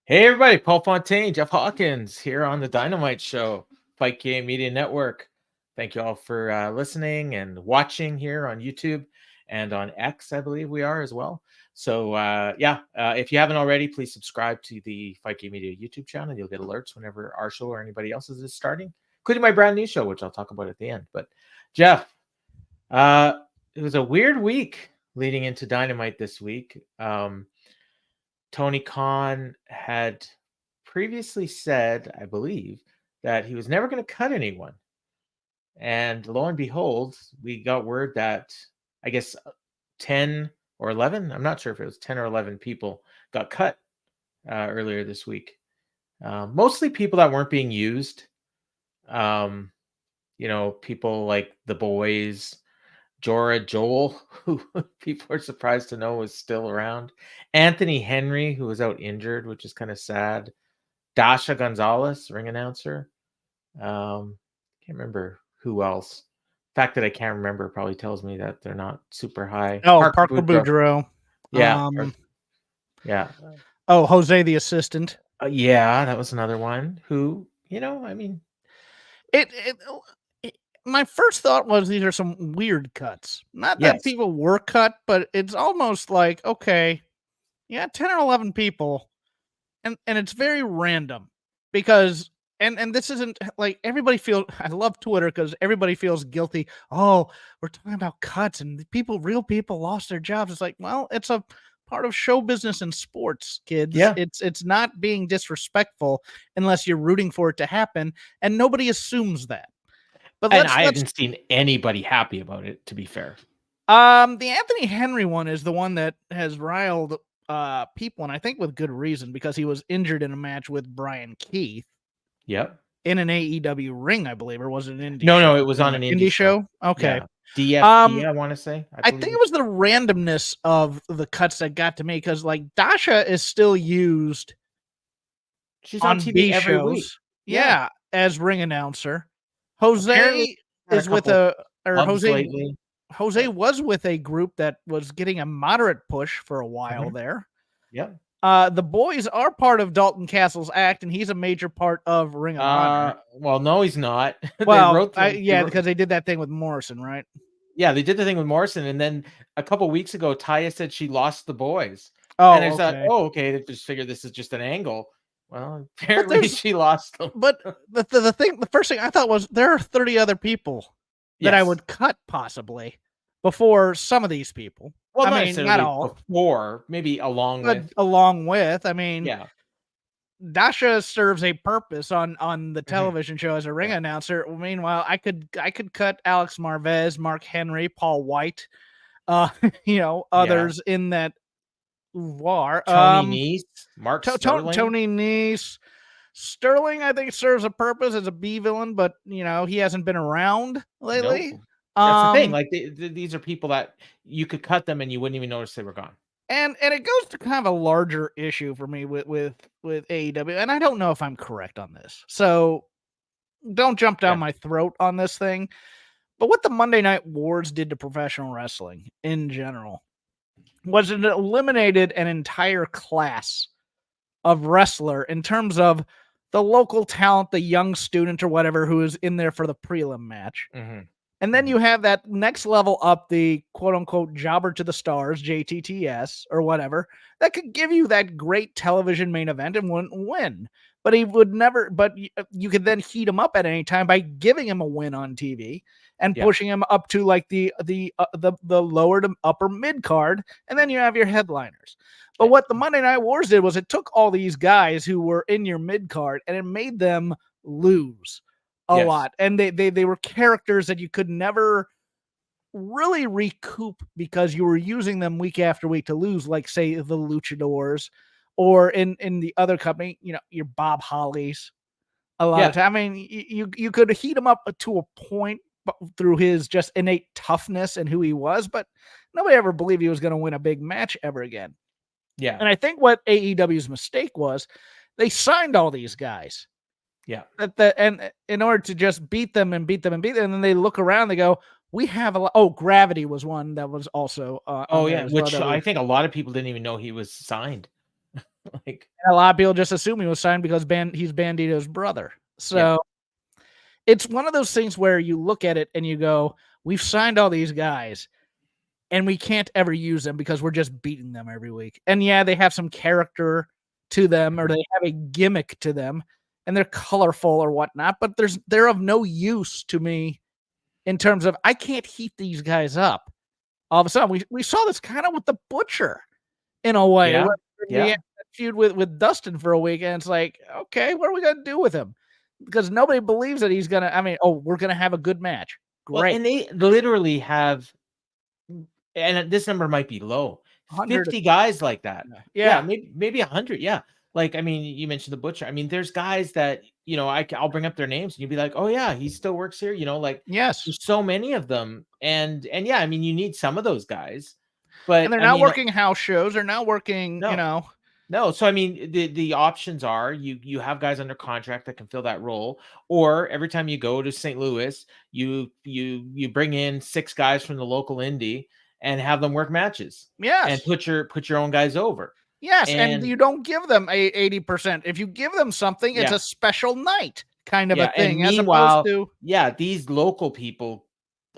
Hey everybody, Paul Fontaine, Jeff Hawkins here on the Dynamite Show, Fight Game Media Network. Thank you all for listening and watching here on YouTube and on X, I believe we are as well. So if you haven't already, please subscribe to the Fight Game Media YouTube channel. You'll get alerts whenever our show or anybody else's is starting, including my brand new show, which I'll talk about at the end. But Jeff, it was a weird week leading into Dynamite this week. Tony Khan had previously said, I believe, that he was never going to cut anyone. And lo and behold, we got word that, I guess, 10 or 11, I'm not sure if it was 10 or 11 people got cut earlier this week. Mostly people that weren't being used. People like the boys, Joel, who people are surprised to know was still around. Anthony Henry, who was out injured, which is kind of sad. Dasha Gonzalez, ring announcer. Can't remember who else. The fact that I can't remember probably tells me that they're not super high. Oh, Parker Boudreaux. Yeah. Yeah. Oh, Jose the assistant. Yeah, that was another one who, I mean. My first thought was these are some weird cuts. Not that people were cut, but it's almost like, okay, 10 or 11 people, and it's very random because, and this isn't like everybody feels, I love Twitter because everybody feels guilty. Oh, we're talking about cuts and real people lost their jobs. It's like, well, it's a part of show business and sports, kids. Yeah. It's not being disrespectful unless you're rooting for it to happen, and nobody assumes that. But I haven't seen anybody happy about it, to be fair. The Anthony Henry one is the one that has riled people, and I think with good reason, because he was injured in a match with Brian Keith. Yep. In an AEW ring, I believe, or was it an indie show? No, it was on an indie show. Okay. Yeah. DFP, I want to say. I think it was the randomness of the cuts that got to me, because like Dasha is still used. She's on TV every week. Yeah, as ring announcer. Jose is with Jose was with a group that was getting a moderate push for a while there. Yeah. The boys are part of Dalton Castle's act, and he's a major part of Ring of Honor. Well, no, he's not. Well, because they did that thing with Morrison, right? Yeah, they did the thing with Morrison, and then a couple weeks ago, Taya said she lost the boys. Oh, and I thought, okay, they just figured this is just an angle. Well, apparently she lost them. But the first thing I thought was there are 30 other people that I would cut possibly before some of these people. Well, not all. Before, maybe along with. I mean, Dasha serves a purpose on the television show as a ring announcer. Meanwhile, I could cut Alex Marvez, Mark Henry, Paul White, others in that war. Tony Nese, Sterling. Tony Nese. Sterling, I think, serves a purpose as a B villain, but he hasn't been around lately. Nope. That's the thing. Like these are people that you could cut them and you wouldn't even notice they were gone. And it goes to kind of a larger issue for me with AEW, and I don't know if I'm correct on this, so don't jump down my throat on this thing. But what the Monday Night Wars did to professional wrestling in general was it eliminated an entire class of wrestler in terms of the local talent, the young student or whatever who is in there for the prelim match. And then you have that next level up, the quote unquote jobber to the stars, JTTS or whatever, that could give you that great television main event and wouldn't win. But he would never, but you could then heat him up at any time by giving him a win on TV and pushing him up to like the lower to upper mid card. And then you have your headliners. But what the Monday Night Wars did was it took all these guys who were in your mid card and it made them lose a lot. And they were characters that you could never really recoup because you were using them week after week to lose, like say the Luchadors or in the other company, your Bob Hollies a lot of time. I mean, you could heat him up to a point through his just innate toughness and who he was, but nobody ever believed he was going to win a big match ever again. Yeah. And I think what AEW's mistake was they signed all these guys. Yeah. And in order to just beat them, and then they look around, they go, we have a lot. Oh, Gravity was one that was also. Which I think a lot of people didn't even know he was signed. Like, And a lot of people just assume he was signed because he's Bandito's brother. So yeah, it's one of those things where you look at it and you go, we've signed all these guys and we can't ever use them because we're just beating them every week. And yeah, they have some character to them or they have a gimmick to them and they're colorful or whatnot, but they're of no use to me in terms of I can't heat these guys up. All of a sudden, we saw this kind of with the Butcher in a way. yeah, Where we yeah. had that feud with Dustin for a week, and it's like, okay, what are we gonna do with him? Because nobody believes that he's gonna. I mean, we're gonna have a good match. Well, Great. and they literally have, and this number might be low, 100. 50 guys like that. Yeah. Maybe 100. Yeah. Like, I mean, you mentioned the Butcher. I mean, there's guys that, I'll bring up their names and you'll be like, oh yeah, he still works here. Like, Yes. there's so many of them. And yeah, I mean, you need some of those guys, but And they're I not mean, working house shows. They're not working, no. No, so I mean, the options are you have guys under contract that can fill that role, or every time you go to St. Louis, you bring in 6 guys from the local indie and have them work matches and Yes. put your own guys over. Yes. And And you don't give them 80%. If you give them something, it's yeah, a special night kind of a yeah, and thing, as opposed meanwhile, to yeah, these local people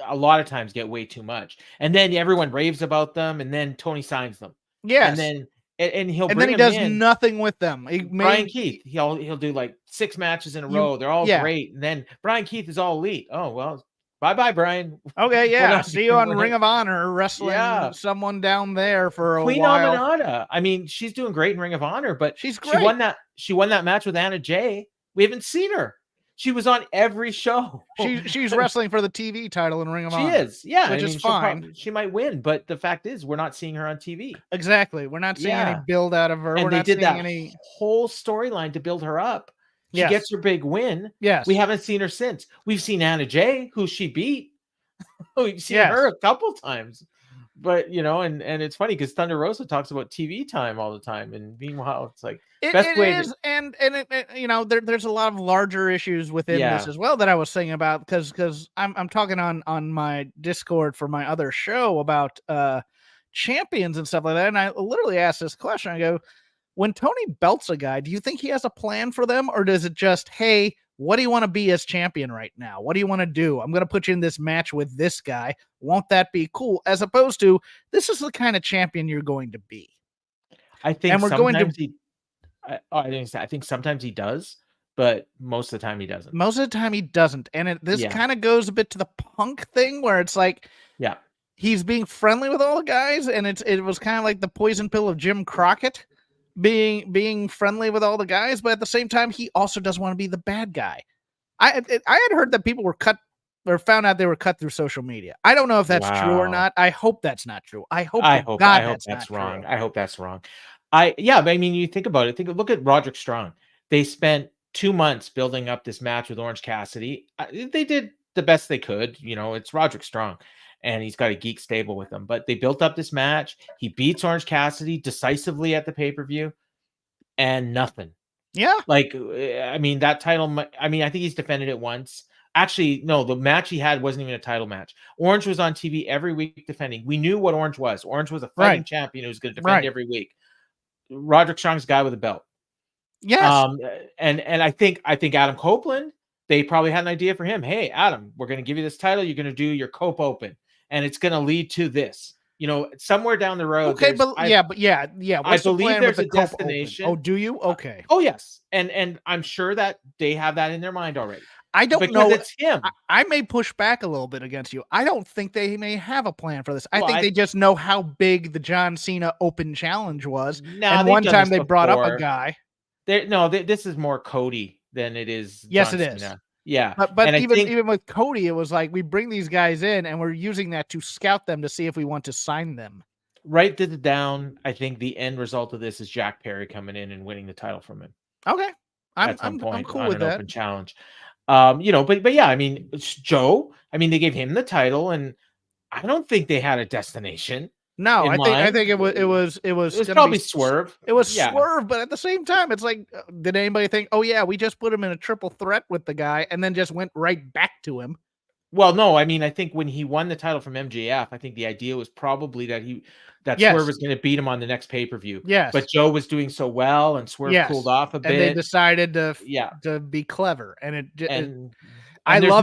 a lot of times get way too much, and then everyone raves about them, and then Tony signs them, and yes. then and he'll And then bring he them does in. nothing with them. Brian Keith, he'll do like 6 matches in a row. They're all yeah. great, and then Brian Keith is all elite. Oh well, bye, Brian. Okay, yeah. See you on What Ring of Honor wrestling Yeah. someone down there for a Queen while. Aminata. I mean, she's doing great in Ring of Honor, but She's she great. won that match with Anna Jay. We haven't seen her. She was on every show. She's wrestling for the TV title in Ring of Honor. She is, yeah. Which is fine. She might win, but the fact is, we're not seeing her on TV. Exactly. We're not seeing any Yeah. build out of her. And We're they not did seeing that any. whole storyline to build her up. She Yes. gets her big win. Yes. We haven't seen her since. We've seen Anna Jay, who she beat. We've seen Yes. her a couple times. But and it's funny because Thunder Rosa talks about TV time all the time, and meanwhile, it's like best way is, and there's a lot of larger issues within this as well that I was saying about because I'm talking on my Discord for my other show about champions and stuff like that, and I literally asked this question. I go, when Tony belts a guy, do you think he has a plan for them, or does it just, hey, what do you want to be as champion right now? What do you want to do? I'm going to put you in this match with this guy. Won't that be cool? As opposed to, this is the kind of champion you're going to be. I think and we're going to. I think sometimes he does, but most of the time he doesn't. Most of the time he doesn't. And this kind of goes a bit to the Punk thing where it's like, yeah, he's being friendly with all the guys, and it was kind of like the poison pill of Jim Crockett. Being friendly with all the guys, but at the same time, he also doesn't want to be the bad guy. I had heard that people were cut or found out they were cut through social media. I don't know if that's true or not. I hope that's not true. I hope that's wrong. True. I hope that's wrong. But I mean, you think about it. Look at Roderick Strong. They spent 2 months building up this match with Orange Cassidy. They did the best they could. It's Roderick Strong. And he's got a geek stable with him. But they built up this match. He beats Orange Cassidy decisively at the pay-per-view, and nothing. Yeah. Like, I mean, that title, I think he's defended it once. Actually, no, the match he had wasn't even a title match. Orange was on TV every week defending. We knew what Orange was. Orange was a fighting champion who was going to defend every week. Roderick Strong's a guy with a belt. Yes. And I think Adam Copeland, they probably had an idea for him. Hey, Adam, we're going to give you this title. You're going to do your Cope Open. And it's going to lead to this, somewhere down the road. Okay, but yeah. I believe there's a destination. Oh, do you? Okay. Oh, yes. And I'm sure that they have that in their mind already. I don't know. It's him. I may push back a little bit against you. I don't think they may have a plan for this. I think they just know how big the John Cena Open Challenge was. And one time they brought up a guy. This is more Cody than it is. Yes, John it is. Cena. Yeah, but even with Cody, it was like we bring these guys in and we're using that to scout them to see if we want to sign them. Right to the down. I think the end result of this is Jack Perry coming in and winning the title from him. Okay, I'm cool with that. Open challenge. But yeah, I mean, Joe. I mean, they gave him the title, and I don't think they had a destination. No, I think it was probably Swerve. It was Swerve, but at the same time, it's like, did anybody think, oh yeah, we just put him in a triple threat with the guy, and then just went right back to him? Well, no, I mean, I think when he won the title from MJF, I think the idea was probably that Swerve was going to beat him on the next pay-per-view. Yes. But Joe was doing so well, and Swerve cooled off a bit. And they decided to be clever. And I love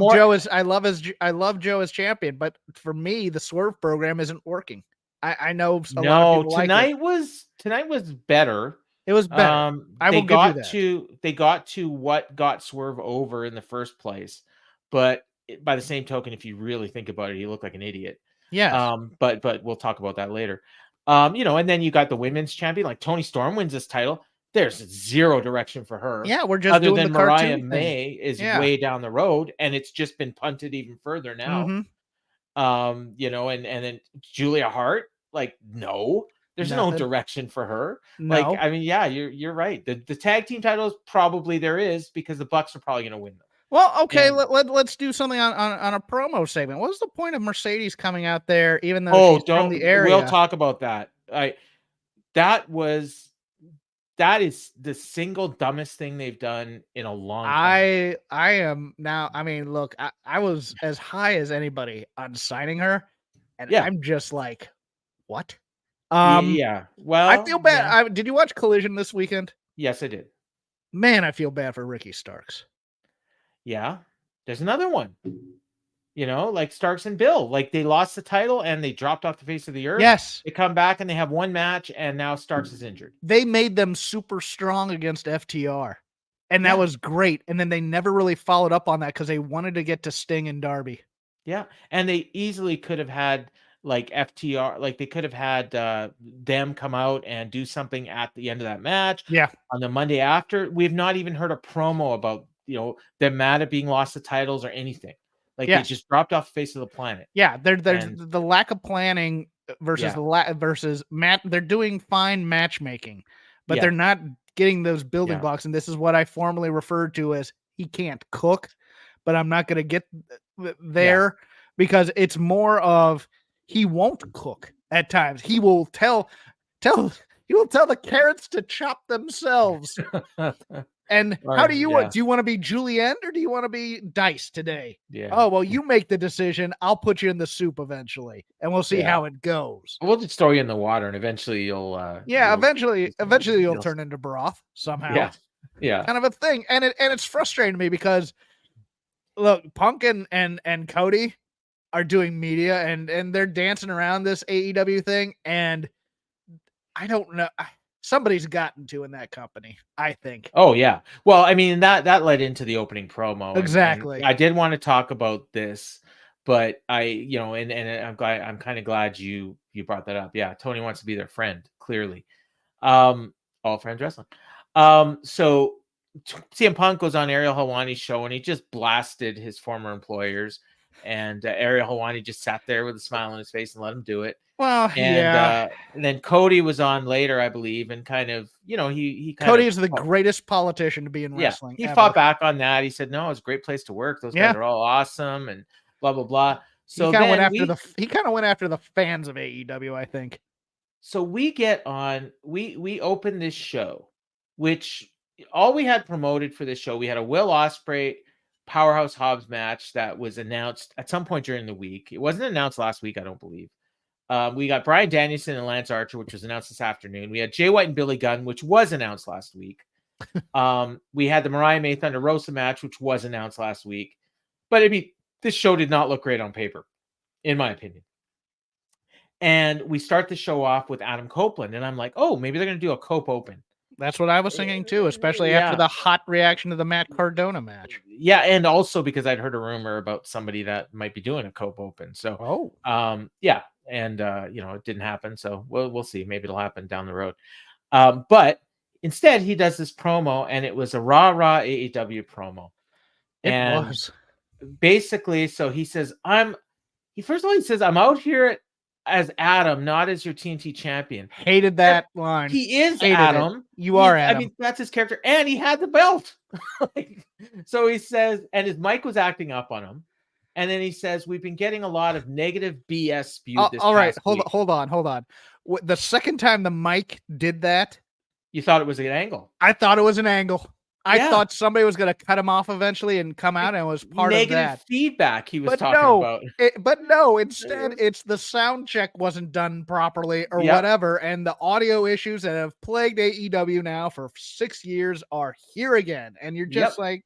Joe as champion, but for me, the Swerve program isn't working. I know a lot of people tonight like it. Tonight was better. It was better. I will give you that. They got to what got Swerve over in the first place, but by the same token, if you really think about it, he looked like an idiot. Yeah. But we'll talk about that later. And then you got the women's champion, like Toni Storm wins this title. There's zero direction for her. Yeah, we're just other doing than the Mariah thing. May is way down the road, and it's just been punted even further now. Mm-hmm. And then Julia Hart, like, no, there's no direction for her. No. Like, I mean, yeah, you're right. The tag team titles probably there is, because the Bucks are probably going to win them. Well, okay, let's do something on a promo segment. What was the point of Mercedes coming out there, even though she's from the area? We'll talk about that. That is the single dumbest thing they've done in a long time. I am now. I mean, look, I was as high as anybody on signing her, and I'm just like, what? Yeah. Well, I feel bad. Did you watch Collision this weekend? Yes, I did. Man, I feel bad for Ricky Starks. Yeah, there's another one. Like Starks and Bill, like they lost the title and they dropped off the face of the earth. Yes. They come back and they have one match, and now Starks is injured. They made them super strong against FTR, and that was great. And then they never really followed up on that because they wanted to get to Sting and Darby. Yeah. And they easily could have had like FTR, like they could have had them come out and do something at the end of that match. Yeah. On the Monday after. We've not even heard a promo about, them mad at being lost the titles or anything. Like they just dropped off the face of the planet. Yeah, there's the lack of planning versus they're doing fine matchmaking, but they're not getting those building blocks. And this is what I formerly referred to as he can't cook, but I'm not going to get there because it's more of he won't cook at times. He will tell the carrots to chop themselves. And how do you want? Do you want to be julienne or do you want to be diced today? Yeah. Oh, well, you make the decision. I'll put you in the soup eventually, and we'll see how it goes. We'll just throw you in the water, and eventually you'll. Eventually you'll turn into broth somehow. Yeah. Kind of a thing, and it's frustrating to me because look, Punk and Cody are doing media, and they're dancing around this AEW thing, and I don't know. Somebody's gotten to in that company, I think. Oh yeah. Well, I mean that led into the opening promo. Exactly. And I did want to talk about this, but I'm kind of glad you brought that up. Yeah, Tony wants to be their friend, clearly. All Friends Wrestling. So CM Punk goes on Ariel Helwani's show and he just blasted his former employers, and Ariel Helwani just sat there with a smile on his face and let him do it. Well, and then Cody was on later, I believe, and kind of, Cody is the greatest politician to be in wrestling. He fought back on that. He said, no, it's a great place to work. Those guys are all awesome and blah, blah, blah. So he kind of went after the fans of AEW, I think. So we get on, we open this show, which all we had promoted for this show, we had a Will Ospreay Powerhouse Hobbs match that was announced at some point during the week. It wasn't announced last week, I don't believe. We got Bryan Danielson and Lance Archer, which was announced this afternoon. We had Jay White and Billy Gunn, which was announced last week. We had the Mariah May Thunder Rosa match, which was announced last week. But I mean, this show did not look great on paper, in my opinion. And we start the show off with Adam Copeland, and I'm like, oh, maybe they're going to do a Cope Open. That's what I was thinking too, especially after the hot reaction to the Matt Cardona match. Yeah, and also because I'd heard a rumor about somebody that might be doing a Cope Open. So, and it didn't happen. So we'll see. Maybe it'll happen down the road. But instead, he does this promo, and it was a raw AEW promo. It was basically, so he says, I'm out here as Adam, not as your TNT champion. Hated that line. He is Adam. You are Adam. I mean, that's his character. And he had the belt. So he says, and his mic was acting up on him. And then he says, we've been getting a lot of negative BS spewed this all right, week. hold on. The second time the mic did that. You thought it was an angle. I thought it was an angle. I thought somebody was going to cut him off eventually and come out, and it was part of that. Negative feedback he was talking about. But no, instead it's the sound check wasn't done properly or whatever, and the audio issues that have plagued AEW now for 6 years are here again, and you're just like,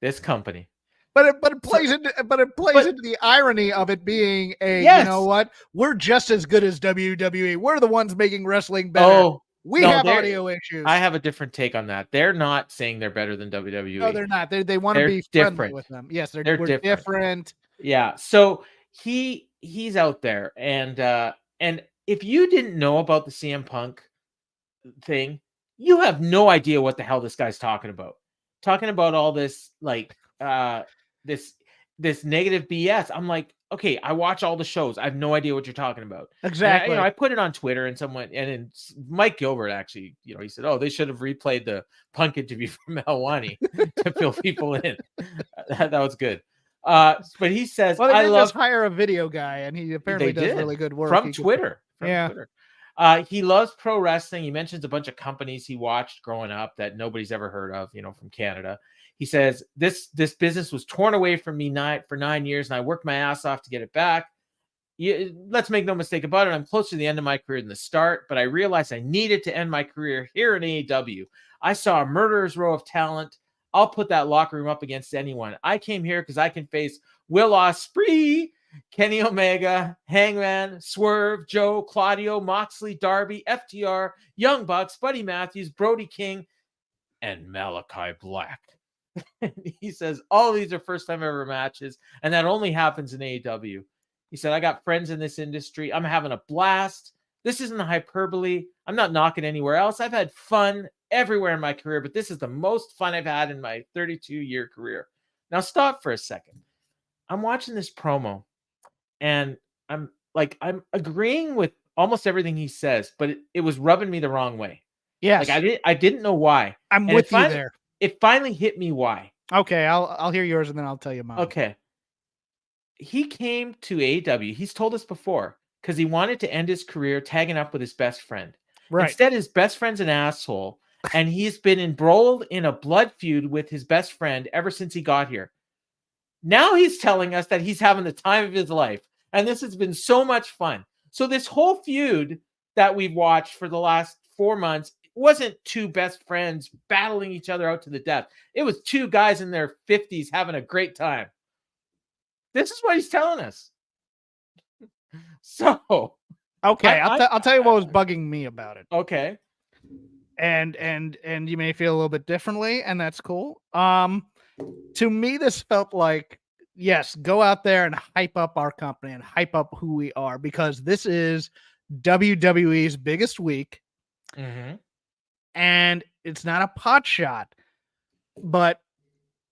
this company. But it plays into the irony of it being you know what? We're just as good as WWE. We're the ones making wrestling better. Oh, we have audio issues. I have a different take on that. They're not saying they're better than WWE. No, they're not. They want to be friendly with them. Yes, they're different. Yeah. So he's out there, and if you didn't know about the CM Punk thing, you have no idea what the hell this guy's talking about. Talking about all this like this negative BS. I'm like, okay, I watch all the shows. I have no idea what you're talking about. Exactly. I put it on Twitter, and then Mike Gilbert actually, he said, "Oh, they should have replayed the Punk interview from Helwani to fill people in." That was good. But he says, "Well, they just hire a video guy, and he apparently does really good work from Twitter." Twitter. He loves pro wrestling. He mentions a bunch of companies he watched growing up that nobody's ever heard of, from Canada. He says, this business was torn away from me for 9 years, and I worked my ass off to get it back. Let's make no mistake about it. I'm closer to the end of my career than the start, but I realized I needed to end my career here in AEW. I saw a murderer's row of talent. I'll put that locker room up against anyone. I came here because I can face Will Ospreay, Kenny Omega, Hangman, Swerve, Joe, Claudio, Moxley, Darby, FTR, Young Bucks, Buddy Matthews, Brody King, and Malachi Black. He says, all of these are first time ever matches, and that only happens in AEW. He said, I got friends in this industry. I'm having a blast. This isn't a hyperbole. I'm not knocking anywhere else. I've had fun everywhere in my career, but this is the most fun I've had in my 32-year career. Now stop for a second. I'm watching this promo, and I'm agreeing with almost everything he says, but it was rubbing me the wrong way. Yes. I didn't know why. I'm with you there. It finally hit me why. Okay, I'll hear yours and then I'll tell you mine. Okay. He came to AEW. He's told us before because he wanted to end his career tagging up with his best friend. Right. Instead, his best friend's an asshole, and he's been embroiled in a blood feud with his best friend ever since he got here. Now he's telling us that he's having the time of his life, and this has been so much fun. So this whole feud that we've watched for the last 4 months wasn't two best friends battling each other out to the death. It was two guys in their 50s having a great time. This is what he's telling us. So, okay, I'll tell you what was bugging me about it. Okay. And you may feel a little bit differently, and that's cool. To me, this felt like, yes, go out there and hype up our company and hype up who we are, because this is WWE's biggest week. Mm-hmm. And it's not a pot shot, but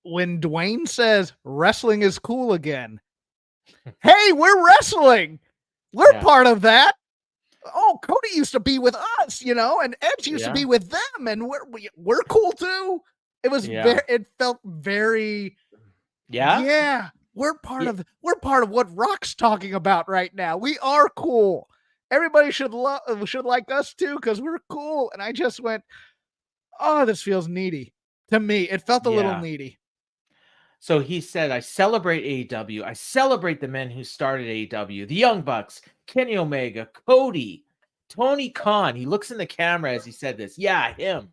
when Dwayne says wrestling is cool again, hey, we're wrestling. We're part of that. Oh, Cody used to be with us, and Edge used to be with them, and we're cool too. It was it felt very we're part of what Rock's talking about right now. We are cool. Everybody should like us too, because we're cool. And I just went, oh, this feels needy to me. It felt a little needy. So he said, I celebrate AEW. I celebrate the men who started AEW, the Young Bucks, Kenny Omega, Cody, Tony Khan. He looks in the camera as he said this. Yeah, him.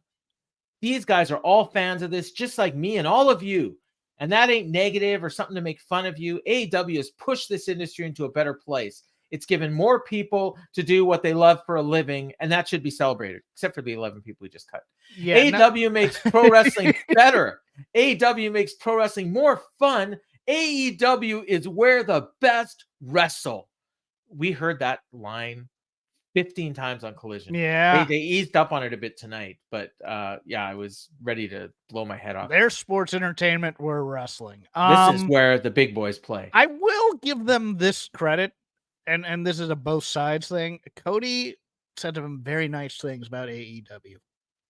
These guys are all fans of this, just like me and all of you. And that ain't negative or something to make fun of you. AEW has pushed this industry into a better place. It's given more people to do what they love for a living, and that should be celebrated, except for the 11 people we just cut. Yeah, AEW makes pro wrestling better. AEW makes pro wrestling more fun. AEW is where the best wrestle. We heard that line 15 times on Collision. Yeah. They eased up on it a bit tonight, but I was ready to blow my head off. Their sports entertainment were wrestling. This is where the big boys play. I will give them this credit. And this is a both sides thing. Cody said some very nice things about AEW.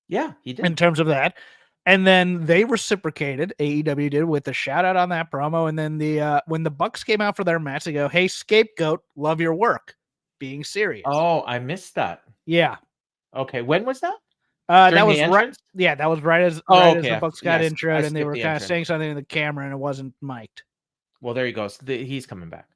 Yeah, he did. In terms of that. And then they reciprocated, AEW did, with a shout out on that promo. And then when the Bucks came out for their match, they go, hey, Scapegoat, love your work. Being serious. Oh, I missed that. Yeah. Okay, when was that? That was the right. entrance? Yeah, that was right as Okay. the Bucks got Yes, I introed, and they skipped were the kind of entrance. saying something to the camera, and it wasn't mic'd. Well, there you go. So he's coming back.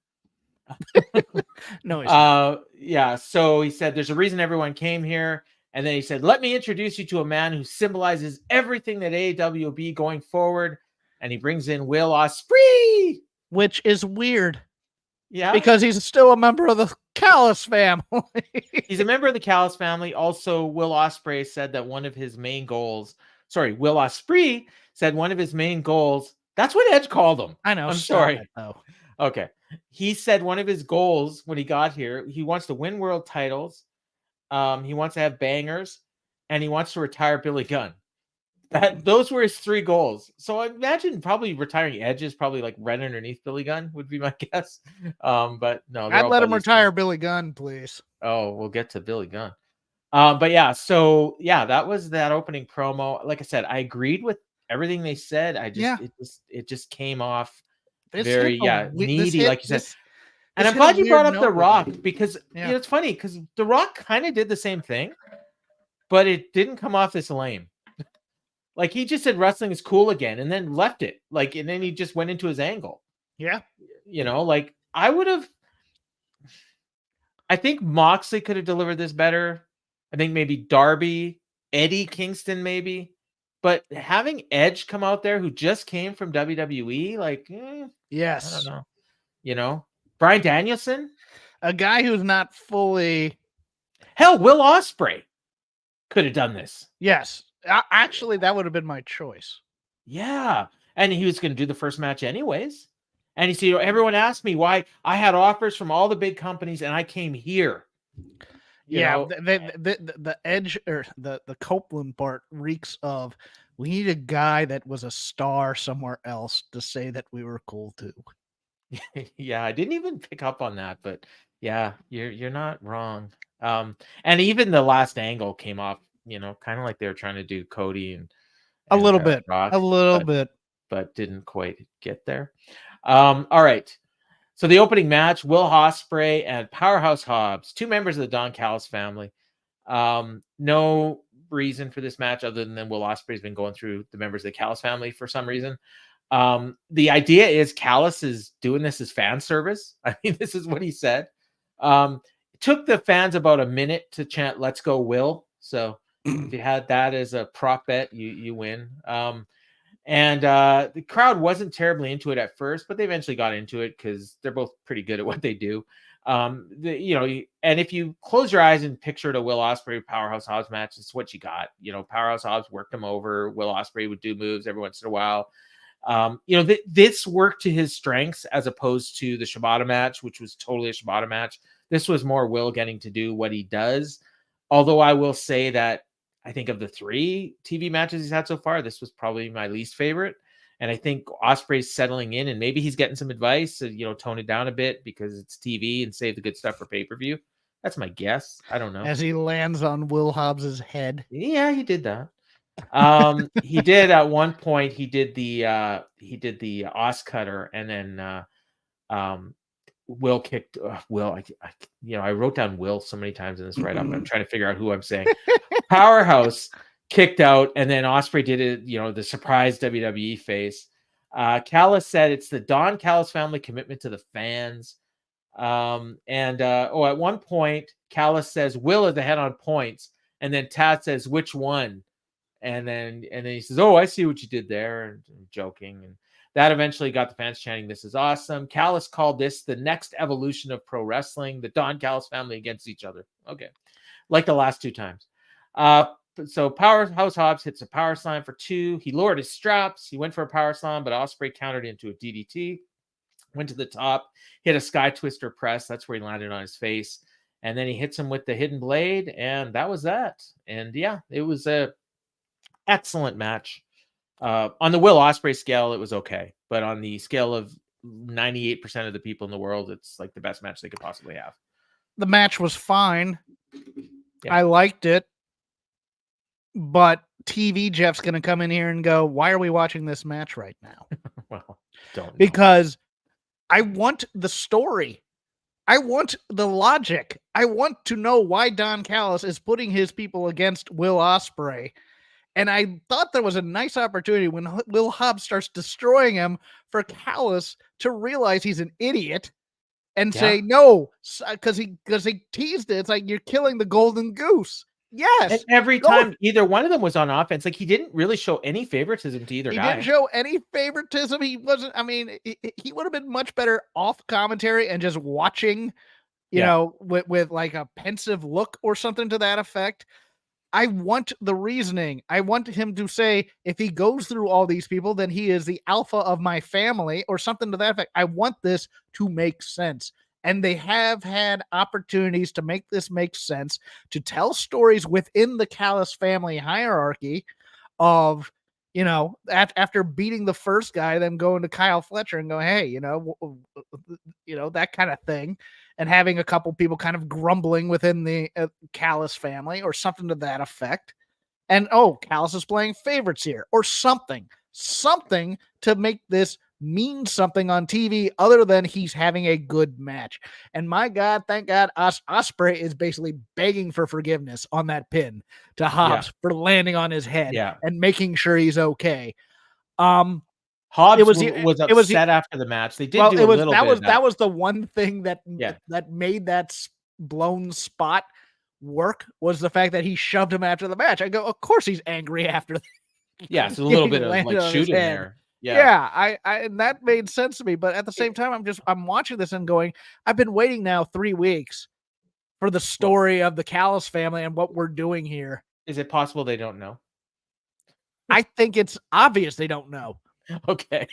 No, he's not. Yeah. So he said, "There's a reason everyone came here." And then he said, "Let me introduce you to a man who symbolizes everything that AEW will be going forward." And he brings in Will Ospreay. Which is weird. Yeah. Because he's still a member of the Callis family. He's a member of the Callis family. Also, Will Ospreay said that one of his main goals, Will Ospreay said one of his main goals, that's what Edge called him. I know. I'm stop sorry. it, though. Okay. He said one of his goals when he got here, he wants to win world titles. He wants to have bangers, and he wants to retire Billy Gunn. Those were his 3 goals. So I imagine probably retiring Edge is probably like right underneath Billy Gunn would be my guess. But no, I'd let him retire Billy Gunn, please. Oh, we'll get to Billy Gunn. But yeah, so yeah, that was that opening promo. Like I said, I agreed with everything they said. It just came off very needy, like you said. And I'm glad you brought up The Rock because it's funny because The Rock kind of did the same thing, but it didn't come off this lame. Like he just said wrestling is cool again and then left it. Like, and then he just went into his angle. Yeah. Like I think Moxley could have delivered this better. I think maybe Darby, Eddie Kingston, maybe. But having Edge come out there who just came from WWE, like, yes. I don't know. Bryan Danielson? A guy who's not fully... Hell, Will Ospreay could have done this. Yes. Actually, that would have been my choice. Yeah. And he was going to do the first match anyways. And you see, everyone asked me why I had offers from all the big companies and I came here. The Edge or the Copeland part reeks of we need a guy that was a star somewhere else to say that we were cool too. Yeah, I didn't even pick up on that, but yeah, you're not wrong. And even the last angle came off, kind of like they were trying to do Cody and a little bit, Rock, but didn't quite get there. All right. So the opening match, Will Ospreay and Powerhouse Hobbs, 2 members of the Don Callis family. No reason for this match other than Will Ospreay's been going through the members of the Callis family for some reason. The idea is Callis is doing this as fan service. I mean, this is what he said. It took the fans about a minute to chant "Let's go, Will." So if you had that as a prop bet, you win. And the crowd wasn't terribly into it at first, but they eventually got into it because they're both pretty good at what they do. And if you close your eyes and picture a Will Ospreay Powerhouse Hobbs match, it's what you got. Powerhouse Hobbs worked him over. Will Ospreay would do moves every once in a while. This worked to his strengths as opposed to the Shibata match, which was totally a Shibata match. This was more Will getting to do what he does. Although I will say that I think of the 3 TV matches he's had so far, this was probably my least favorite. And I think Ospreay's settling in and maybe he's getting some advice to, tone it down a bit because it's TV and save the good stuff for pay-per-view. That's my guess. I don't know. As he lands on Will Hobbs's head. Yeah, he did that. He did at one point, he did the Os cutter and then Will kicked Will. I wrote down Will so many times in this write-up. I'm trying to figure out who I'm saying. Powerhouse kicked out, and then Ospreay did it. The surprise WWE face. Callis said it's the Don Callis family commitment to the fans. At one point, Callis says Will is the head on points, and then Tad says which one, and then he says, "Oh, I see what you did there," and joking and. That eventually got the fans chanting, "This is awesome." Callis called this the next evolution of pro wrestling, the Don Callis family against each other. Okay. Like the last 2 times. So Powerhouse Hobbs hits a power slam for 2. He lowered his straps. He went for a power slam, but Ospreay countered into a DDT. Went to the top, hit a sky twister press. That's where he landed on his face. And then he hits him with the hidden blade, and that was that. And yeah, it was a excellent match. On the Will Ospreay scale, it was okay, but on the scale of 98% of the people in the world, it's like the best match they could possibly have. The match was fine. Yeah. I liked it, but TV Jeff's going to come in here and go, "Why are we watching this match right now?" Well, don't know. Because I want the story. I want the logic. I want to know why Don Callis is putting his people against Will Ospreay. And I thought there was a nice opportunity when Will Hobbs starts destroying him for Callis to realize he's an idiot and say no, because he teased it. It's like, you're killing the golden goose. Yes. And every time either one of them was on offense, like, he didn't really show any favoritism to either guy. He didn't show any favoritism. He wasn't, I mean, he would have been much better off commentary and just watching, you know, with like a pensive look or something to that effect. I want the reasoning. I want him to say, if he goes through all these people, then he is the alpha of my family or something to that effect. I want this to make sense. And they have had opportunities to make this make sense, to tell stories within the Callis family hierarchy of, you know, after beating the first guy, them going to Kyle Fletcher and going, hey, you know, that kind of thing. And having a couple people kind of grumbling within the Callis family or something to that effect. And, Callis is playing favorites here or something to make this mean something on TV other than he's having a good match. And my God, thank God, Ospreay is basically begging for forgiveness on that pin to Hobbs for landing on his head and making sure he's okay. Hobbs was upset after the match. They did do a little bit of that. That was the one thing that made that blown spot work, was the fact that he shoved him after the match. I go, of course he's angry after that. Yeah, so a little bit of like shooting there. I and that made sense to me. But at the same time, I'm watching this and going, I've been waiting now 3 weeks for the story of the Callis family and what we're doing here. Is it possible they don't know? I think it's obvious they don't know. Okay.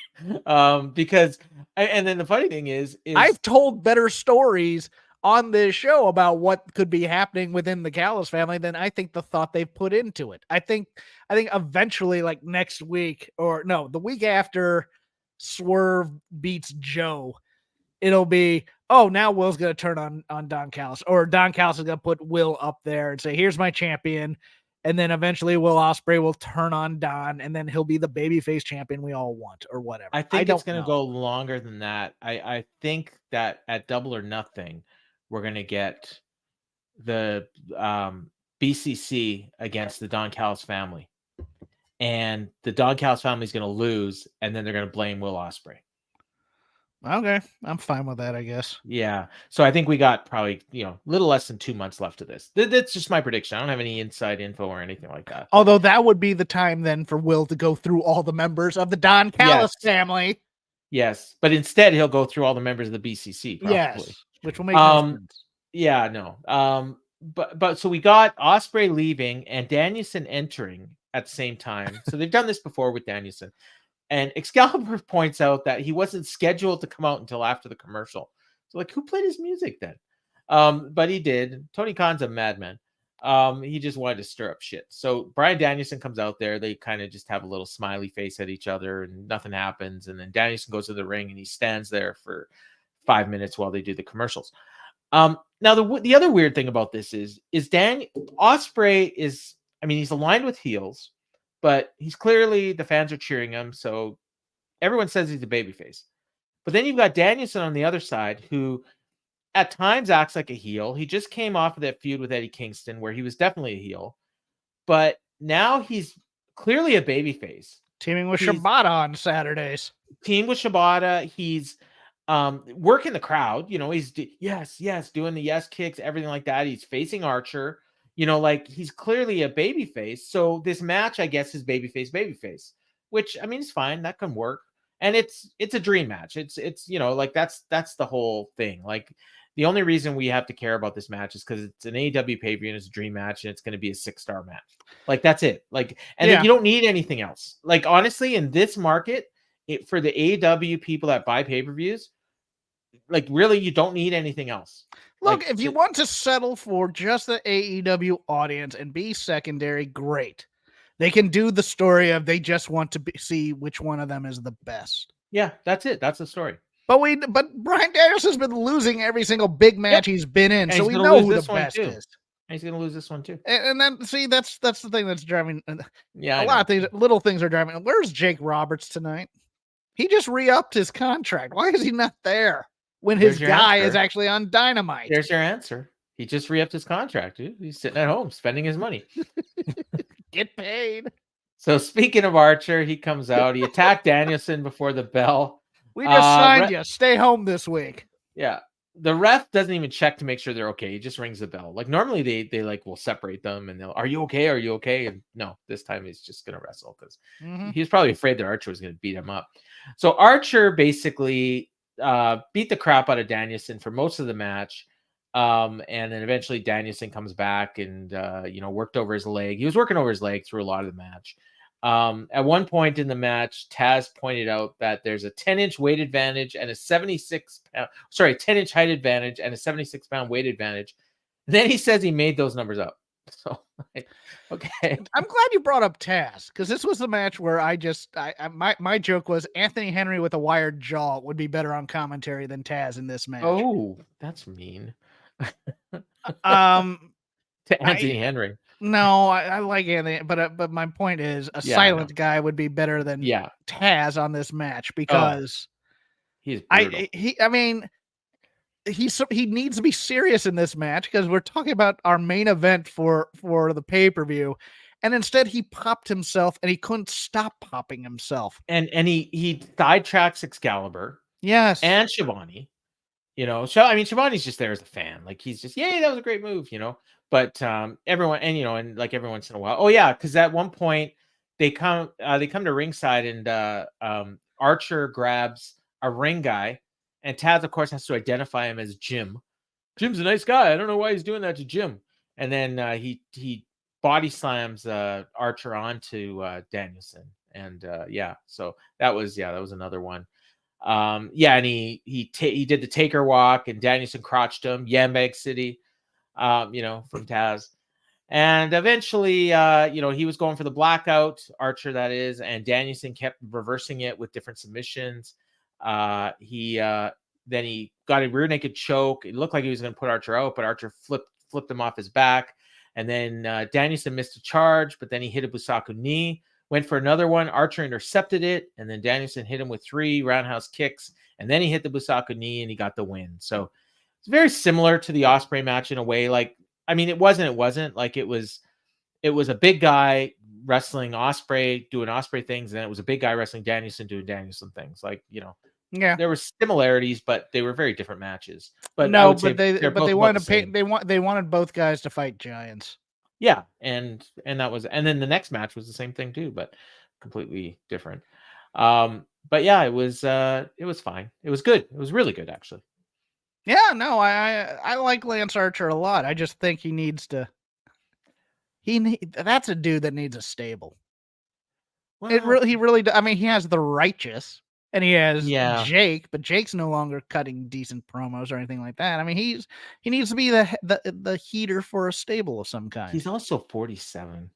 Because, and then the funny thing is I've told better stories on this show about what could be happening within the Callis family than I think the thought they've put into it. I think eventually, like next week, or no, the week after Swerve beats Joe, it'll be, now Will's going to turn on Don Callis, or Don Callis is going to put Will up there and say, here's my champion. And then eventually Will Ospreay will turn on Don, and then he'll be the babyface champion we all want, or whatever. I think it's going to go longer than that. I think that at Double or Nothing, we're going to get the BCC against the Don Callis family. And the Don Callis family is going to lose, and then they're going to blame Will Ospreay. Okay, I'm fine with that, I guess. Yeah. So I think we got probably, a little less than 2 months left of this. That's just my prediction. I don't have any inside info or anything like that. Although that would be the time then for Will to go through all the members of the Don Callis family. Yes. But instead, he'll go through all the members of the BCC. Probably. Yes. Which will make sense. Yeah, no. But so we got Ospreay leaving and Danielson entering at the same time. So they've done this before with Danielson. And Excalibur points out that he wasn't scheduled to come out until after the commercial. So, like, who played his music then? But he did. Tony Khan's a madman. He just wanted to stir up shit. So Bryan Danielson comes out there. They kind of just have a little smiley face at each other, and nothing happens. And then Danielson goes to the ring, and he stands there for 5 minutes while they do the commercials. Now, the other weird thing about this is Ospreay is, he's aligned with heels, but he's clearly, the fans are cheering him, so everyone says he's a babyface. But then you've got Danielson on the other side, who at times acts like a heel. He just came off of that feud with Eddie Kingston, where he was definitely a heel. But now he's clearly a babyface. Teaming with Shibata on Saturdays. Team with Shibata. He's working the crowd. He's doing the yes kicks, everything like that. He's facing Archer. He's clearly a babyface. So this match, I guess, is babyface, which, it's fine. That can work. And it's a dream match. It's that's the whole thing. Like, the only reason we have to care about this match is because it's an AEW pay-per-view and it's a dream match, and it's going to be a 6-star match. Like, that's it. Like, and then you don't need anything else. Like, honestly, in this market, for the AEW people that buy pay-per-views, like, really, you don't need anything else. Look, if you want to settle for just the AEW audience and be secondary, great. They can do the story of they just want to see which one of them is the best. Yeah, that's it. That's the story. But Bryan Danielson's been losing every single big match he's been in, so we know who the best is. He's going to lose this one too. And then, see, that's the thing that's driving. Yeah, a lot of things, little things are driving. Where's Jake Roberts tonight? He just re-upped his contract. Why is he not there? when his guy is actually on Dynamite? There's your answer. He just re-upped his contract, dude. He's sitting at home spending his money. Get paid. So speaking of Archer, he comes out. He attacked Danielson before the bell. We just signed you. Stay home this week. Yeah. The ref doesn't even check to make sure they're okay. He just rings the bell. Like normally they like will separate them and they'll, are you okay? Are you okay? And no, this time he's just going to wrestle because he was probably afraid that Archer was going to beat him up. So Archer basically beat the crap out of Danielson for most of the match. And then eventually Danielson comes back and, worked over his leg. He was working over his leg through a lot of the match. At one point in the match, Taz pointed out that there's a 10-inch weight advantage and a 10-inch height advantage and a 76-pound weight advantage. And then he says he made those numbers up. So, okay. I'm glad you brought up Taz because this was the match where my joke was Anthony Henry with a wired jaw would be better on commentary than Taz in this match. Oh, that's mean. To Anthony Henry. No, I like Anthony, but my point is silent guy would be better than Taz on this match because he's brutal. He needs to be serious in this match because we're talking about our main event for the pay-per-view, and instead he popped himself and he couldn't stop popping himself. And he sidetracks Excalibur. Yes. And Shivani. Shivani's just there as a fan. Like he's just, yay, that was a great move, But everyone, and like every once in a while, because at one point they come to ringside and Archer grabs a ring guy, and Taz of course has to identify him as Jim. Jim's a nice guy. I don't know why he's doing that to Jim. And then he body slams Archer onto Danielson, and so that was another one. And he did the Taker walk, and Danielson crotched him, Yambag City. From Taz. And eventually, he was going for the blackout, Archer, that is, and Danielson kept reversing it with different submissions. Then he got a rear naked choke. It looked like he was going to put Archer out, but Archer flipped him off his back. And then Danielson missed a charge, but then he hit a Busaku knee, went for another one. Archer intercepted it, and then Danielson hit him with 3 roundhouse kicks, and then he hit the Busaku knee, and he got the win. So it's very similar to the Ospreay match in a way. Like, it wasn't like it was a big guy wrestling Ospreay, doing Ospreay things, and it was a big guy wrestling Danielson, doing Danielson things. Like, there were similarities, but they were very different matches. But they wanted both guys to fight giants. Yeah, and then the next match was the same thing too, but completely different. But yeah, it was fine. It was good. It was really good, actually. Yeah, no, I like Lance Archer a lot. I just think he needs to. That's a dude that needs a stable. Well, he really. He has the Righteous, and he has Jake, but Jake's no longer cutting decent promos or anything like that. He needs to be the heater for a stable of some kind. He's also 47.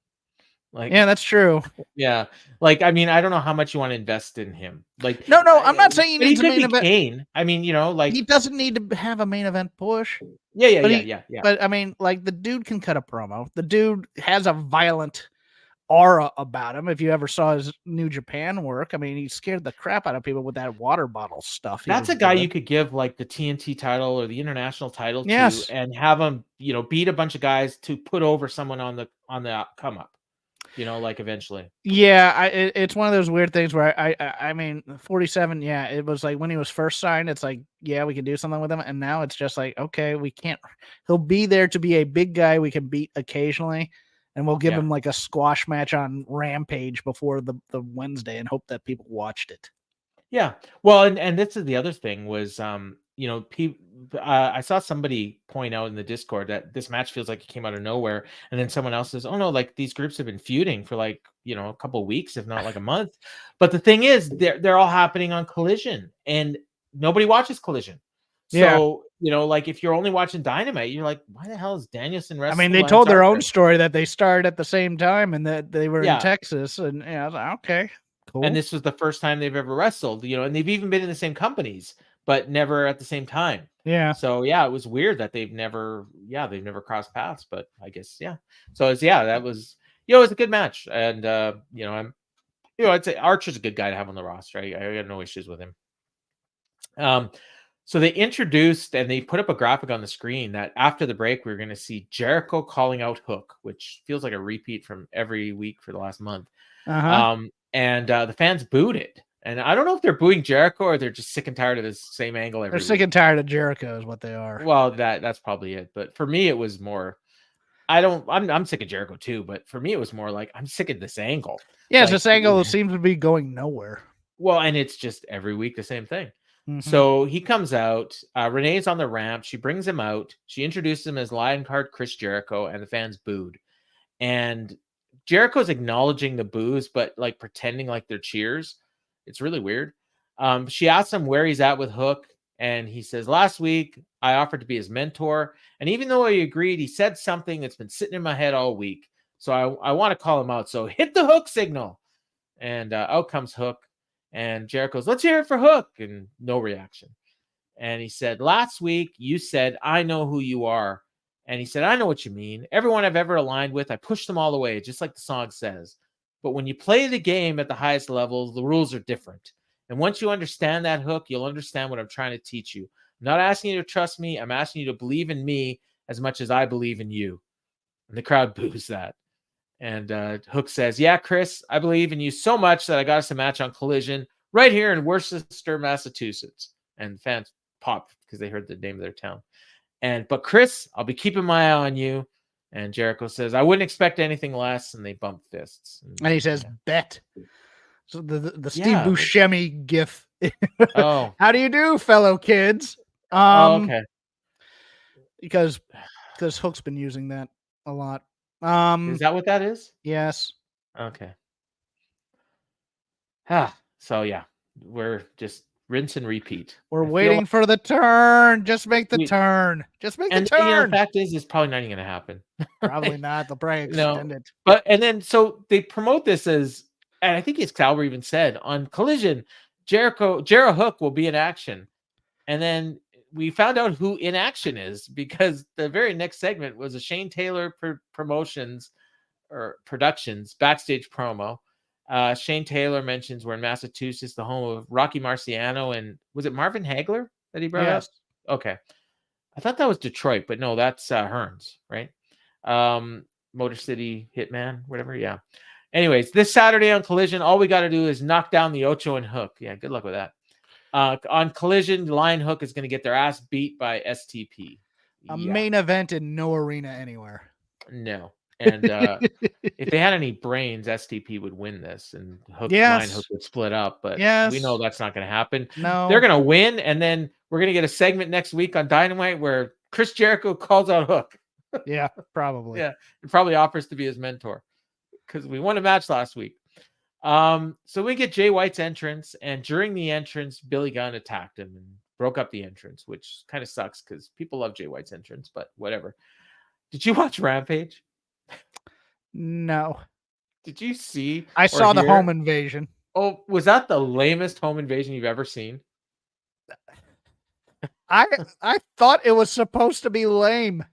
Like, yeah, that's true. Yeah, like I don't know how much you want to invest in him. Like, no, I'm not saying he needs a main event. Kane. Like he doesn't need to have a main event push. Yeah. But the dude can cut a promo. The dude has a violent aura about him. If you ever saw his New Japan work, he scared the crap out of people with that water bottle stuff. That's a guy you could give like the TNT title or the international title to, and have him, beat a bunch of guys to put over someone on the come up. Eventually. Yeah, it's one of those weird things where I 47, it was like when he was first signed, it's like, yeah, we can do something with him. And now it's just like, okay, we can't, he'll be there to be a big guy we can beat occasionally. And we'll give him like a squash match on Rampage before the Wednesday and hope that people watched it. Yeah. Well, and this is the other thing was, I saw somebody point out in the Discord that this match feels like it came out of nowhere. And then someone else says, oh no, like these groups have been feuding for like, a couple of weeks, if not like a month. But the thing is, they're all happening on Collision and nobody watches Collision. So, like if you're only watching Dynamite, you're like, why the hell is Danielson wrestling? They told their own story that they started at the same time and that they were in Texas. And I was like, okay, cool. And this was the first time they've ever wrestled, and they've even been in the same companies, but never at the same time. Yeah. So it was weird that they've never crossed paths, but I guess, So that was, it was a good match. And, I'd say Archer's a good guy to have on the roster. I got no issues with him. So they introduced and they put up a graphic on the screen that after the break, we were going to see Jericho calling out Hook, which feels like a repeat from every week for the last month. And the fans booed it. And I don't know if they're booing Jericho or they're just sick and tired of this same angle every week. They're sick and tired of Jericho is what they are. Well, that's probably it. But for me, it was more, I'm sick of Jericho too. But for me, it was more like, I'm sick of this angle. Yeah, this angle seems to be going nowhere. Well, and it's just every week the same thing. So he comes out. Renee's on the ramp. She brings him out. She introduces him as Lion Card Chris Jericho, and the fans booed. And Jericho's acknowledging the boos, but like pretending like they're cheers. It's really weird. She asks him where he's at with Hook, and he says, last week I offered to be his mentor. And even though he agreed, he said something that's been sitting in my head all week. So I want to call him out. So hit the Hook signal. And out comes Hook. And Jericho's, let's hear it for Hook. And no reaction. And he said, last week you said, I know who you are. And he said, I know what you mean. Everyone I've ever aligned with, I push them all away, just like the song says. But when you play the game at the highest level, the rules are different. And once you understand that, Hook, you'll understand what I'm trying to teach you. I'm not asking you to trust me. I'm asking you to believe in me as much as I believe in you. And the crowd boos that. And Hook says, yeah, Chris, I believe in you so much that I got us a match on Collision right here in Worcester, Massachusetts. And fans popped because they heard the name of their town. But Chris, I'll be keeping my eye on you. And Jericho says, I wouldn't expect anything less. And they bump fists. And he says, bet. So the Steve Buscemi gif. Oh. How do you do, fellow kids? Okay. Because Hook's been using that a lot. Is that what that is? Yes. Okay. So yeah, we're just rinse and repeat. We're waiting for the turn. Just make the turn. Just make the turn. The fact is, it's probably not even going to happen. Probably not. They'll probably extend it. But so they promote this as, and I think Excalibur even said on Collision, Jericho Hook will be in action, and then we found out who In Action is because the very next segment was a Shane Taylor Productions backstage promo. Shane Taylor mentions we're in Massachusetts, the home of Rocky Marciano, and was it Marvin Hagler that he brought up? Okay. I thought that was Detroit, but no, that's Hearns, right? Motor City Hitman, whatever. Yeah. Anyways, this Saturday on Collision, all we got to do is knock down the Ocho and Hook. Yeah, good luck with that. On Collision, Lion Hook is going to get their ass beat by STP. A main event in no arena anywhere. No. And if they had any brains, STP would win this, and Lion Hook would split up. But we know that's not going to happen. No, they're going to win, and then we're going to get a segment next week on Dynamite where Chris Jericho calls out Hook. Yeah, probably. Yeah, and probably offers to be his mentor because we won a match last week. So we get Jay White's entrance, and during the entrance, Billy Gunn attacked him and broke up the entrance, which kind of sucks because people love Jay White's entrance, but whatever. Did you watch Rampage? No. Did you see? I saw the home invasion. Oh, was that the lamest home invasion you've ever seen? I thought it was supposed to be lame.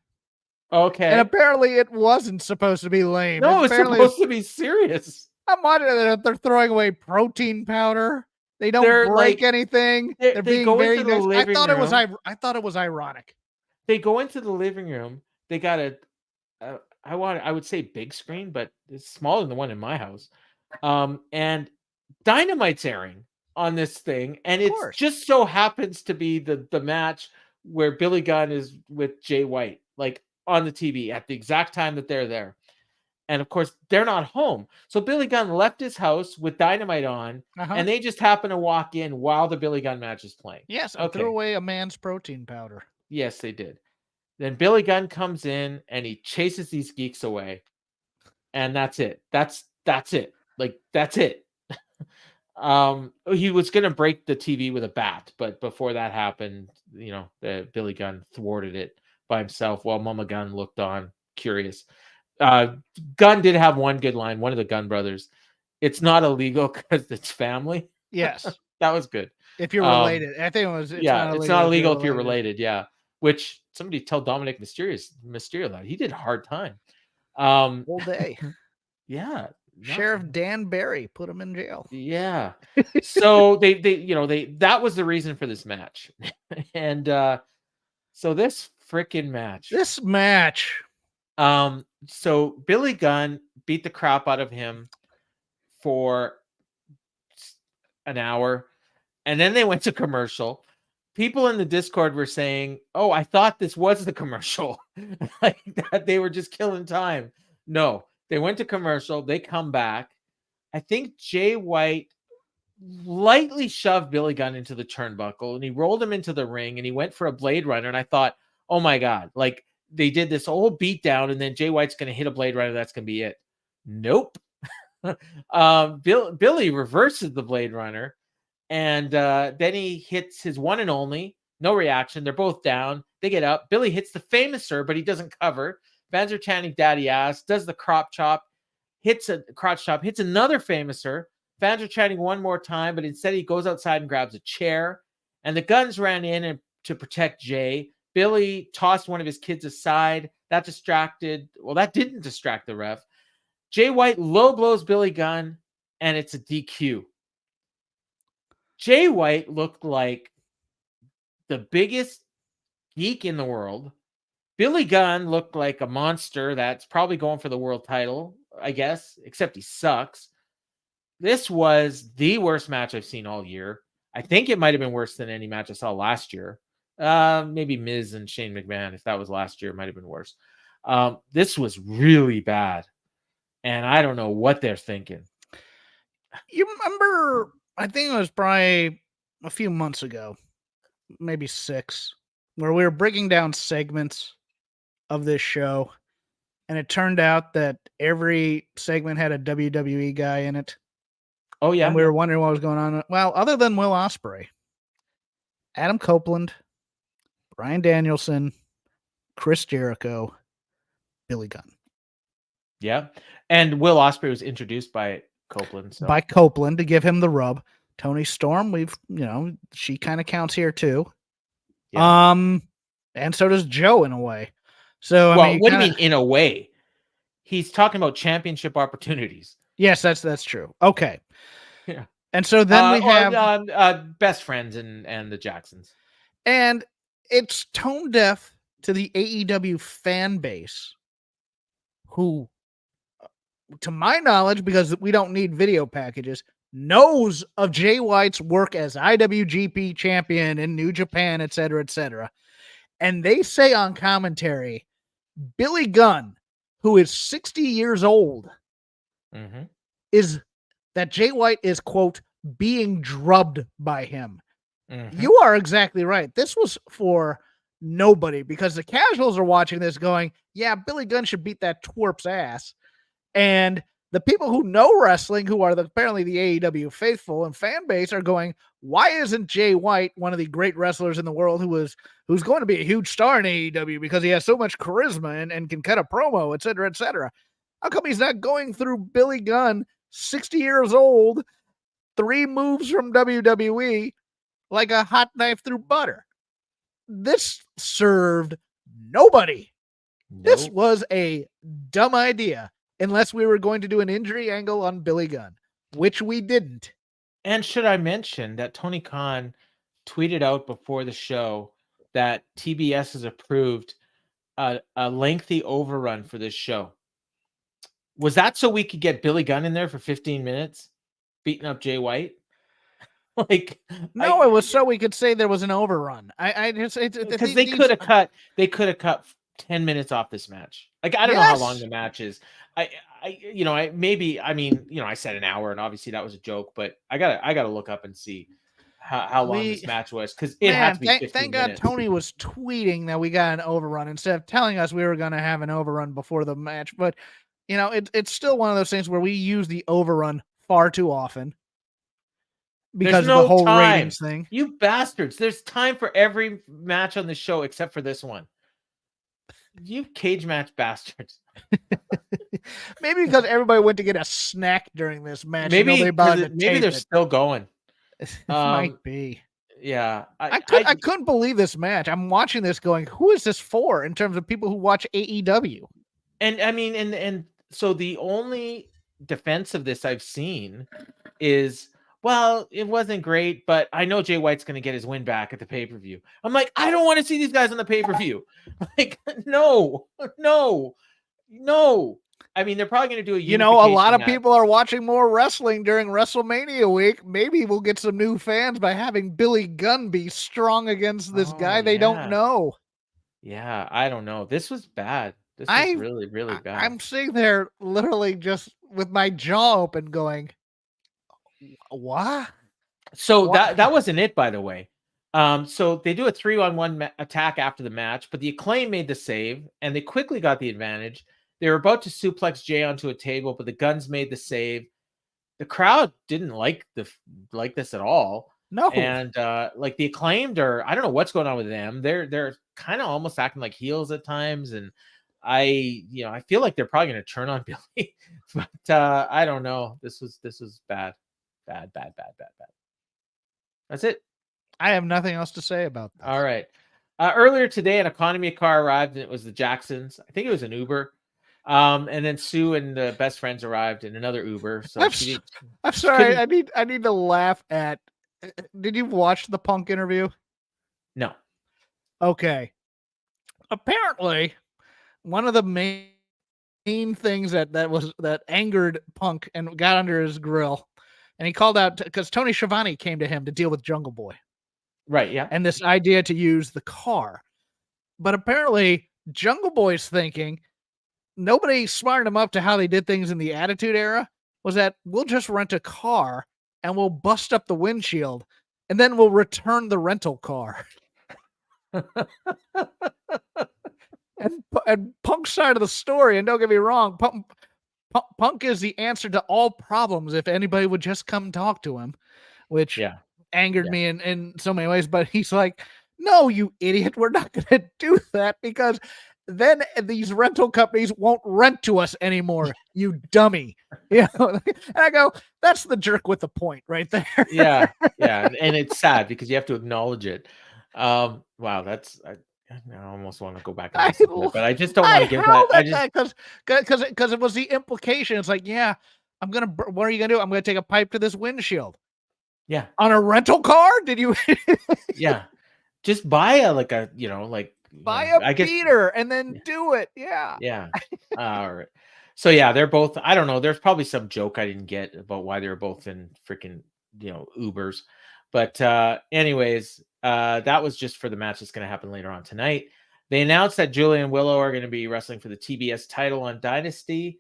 Okay. And apparently it wasn't supposed to be lame. No, it's supposed to be serious. I'm wondering that they're throwing away protein powder. They don't break anything. They're being very nice. I thought it was ironic. They go into the living room. They got I would say big screen, but it's smaller than the one in my house. And Dynamite's airing on this thing, and it just so happens to be the match where Billy Gunn is with Jay White, like on the TV at the exact time that they're there. And of course, they're not home. So Billy Gunn left his house with Dynamite on, and they just happen to walk in while the Billy Gunn match is playing. Yes, I threw away a man's protein powder. Yes, they did. Then Billy Gunn comes in and he chases these geeks away. And that's it. That's it. Like, that's it. He was going to break the TV with a bat, but before that happened, the Billy Gunn thwarted it by himself while Mama Gunn looked on, curious. Gunn did have one good line, one of the Gunn brothers. It's not illegal because it's family. Yes. That was good. If you're related. I think it was. It's not illegal if you're related. Yeah. Which somebody tell Dominic Mysterio that he did a hard time. All day. Yeah. Sheriff Dan Barry put him in jail. Yeah. So they that was the reason for this match. And so this freaking match. So Billy Gunn beat the crap out of him for an hour, and then they went to commercial. People in the Discord were saying, "Oh, I thought this was the commercial." Like that they were just killing time. No, they went to commercial, they come back. I think Jay White lightly shoved Billy Gunn into the turnbuckle and he rolled him into the ring and he went for a Blade Runner. And I thought, oh my God, like they did this whole beat down and then Jay White's going to hit a Blade Runner. That's going to be it. Nope. Billy reverses the Blade Runner and then he hits his one and only. No reaction. They're both down. They get up. Billy hits the Famouser, but he doesn't cover. Fans are chanting daddy ass, does the crotch chop, hits another Famouser. Fans are chanting one more time, but instead he goes outside and grabs a chair. And the Guns ran in to protect Jay. Billy tossed one of his kids aside. That didn't distract the ref. Jay White low blows Billy Gunn, and it's a DQ. Jay White looked like the biggest geek in the world. Billy Gunn looked like a monster that's probably going for the world title, I guess, except he sucks. This was the worst match I've seen all year. I think it might have been worse than any match I saw last year. Maybe Miz and Shane McMahon. If that was last year, it might have been worse. This was really bad. And I don't know what they're thinking. You remember, I think it was probably a few months ago, maybe 6, where we were breaking down segments of this show. And it turned out that every segment had a WWE guy in it. Oh, yeah. And we were wondering what was going on. Well, other than Will Ospreay, Adam Copeland, Bryan Danielson, Chris Jericho, Billy Gunn. Yeah. And Will Ospreay was introduced by Copeland. So. By Copeland to give him the rub. Toni Storm, she kind of counts here too. Yeah. And so does Joe in a way. So, what do you mean in a way? He's talking about championship opportunities. Yes, that's true. Okay. Yeah. And so then we have Best Friends and the Jacksons. And it's tone deaf to the AEW fan base who, to my knowledge, because we don't need video packages, knows of Jay White's work as IWGP champion in New Japan, et cetera, and they say on commentary, Billy Gunn, who is 60 years old, is that Jay White is, quote, being drubbed by him. You are exactly right. This was for nobody because the casuals are watching this going, yeah, Billy Gunn should beat that twerp's ass. And the people who know wrestling, who are apparently the AEW faithful and fan base, are going, why isn't Jay White, one of the great wrestlers in the world, who's going to be a huge star in AEW because he has so much charisma and can cut a promo, et cetera, how come he's not going through Billy Gunn, 60 years old, 3 moves from WWE, like a hot knife through butter? This served nobody. Nope. This was a dumb idea. Unless we were going to do an injury angle on Billy Gunn, which we didn't. And should I mention that Tony Khan tweeted out before the show that TBS has approved a lengthy overrun for this show? Was that so we could get Billy Gunn in there for 15 minutes beating up Jay White? It was so we could say there was an overrun. Because they could have cut 10 minutes off this match. I don't know how long the match is. I said an hour, and obviously that was a joke, but I gotta look up and see how long this match was because it had to be 15 thank minutes. God Tony was tweeting that we got an overrun instead of telling us we were going to have an overrun before the match. But it's still one of those things where we use the overrun far too often because of the whole ratings thing. You bastards! There's time for every match on the show except for this one. You cage match bastards. Maybe because everybody went to get a snack during this match. Maybe they're still going. Might be. Yeah. I couldn't believe this match. I'm watching this going, who is this for in terms of people who watch AEW? And I mean, and so the only defense of this I've seen is, well, it wasn't great, but I know Jay White's going to get his win back at the pay-per-view. I'm like, I don't want to see these guys on the pay-per-view. Like, no. I mean, they're probably going to do a lot of people are watching more wrestling during WrestleMania week. Maybe we'll get some new fans by having Billy Gunn be strong against this guy they don't know. Yeah, I don't know. This was bad. This was really, really bad. I'm sitting there literally just with my jaw open going, what? So that wasn't it, by the way. So they do a 3-on-1 attack after the match, but the Acclaim made the save, and they quickly got the advantage. They were about to suplex Jay onto a table, but the Guns made the save. The crowd didn't like this at all. No. And like the Acclaimed I don't know what's going on with them. They're kind of almost acting like heels at times, and I feel like they're probably going to turn on Billy, but I don't know. This was bad. That's it. I have nothing else to say about this. All right. Earlier today, an economy car arrived, and it was the Jacksons. I think it was an Uber. And then Sue and the best friends arrived in another Uber. So I'm sorry. I need to laugh at. Did you watch the Punk interview? No. Okay. Apparently, one of the main things that angered Punk and got under his grill, and he called out because Tony Schiavone came to him to deal with Jungle Boy. Right. Yeah. And this idea to use the car, but apparently Jungle Boy's thinking, nobody smartened him up to how they did things in the Attitude Era, was that we'll just rent a car and we'll bust up the windshield and then we'll return the rental car. and Punk's side of the story, and don't get me wrong, Punk is the answer to all problems if anybody would just come talk to him, which angered me in so many ways. But he's like, no, you idiot, we're not going to do that because then these rental companies won't rent to us anymore, you dummy. And I go, that's the jerk with the point right there. Yeah. And it's sad because you have to acknowledge it. Wow, that's I almost want to go back and listen to it, but I just don't want to give that. Because it was the implication. It's like, yeah, what are you gonna do? I'm gonna take a pipe to this windshield. Yeah, on a rental car. Did you? Yeah, just buy a beater and then do it. Yeah. All right. So yeah, they're both. I don't know. There's probably some joke I didn't get about why they were both in freaking Ubers, but anyways. That was just for the match that's going to happen later on tonight. They announced that Julia and Willow are going to be wrestling for the TBS title on Dynasty.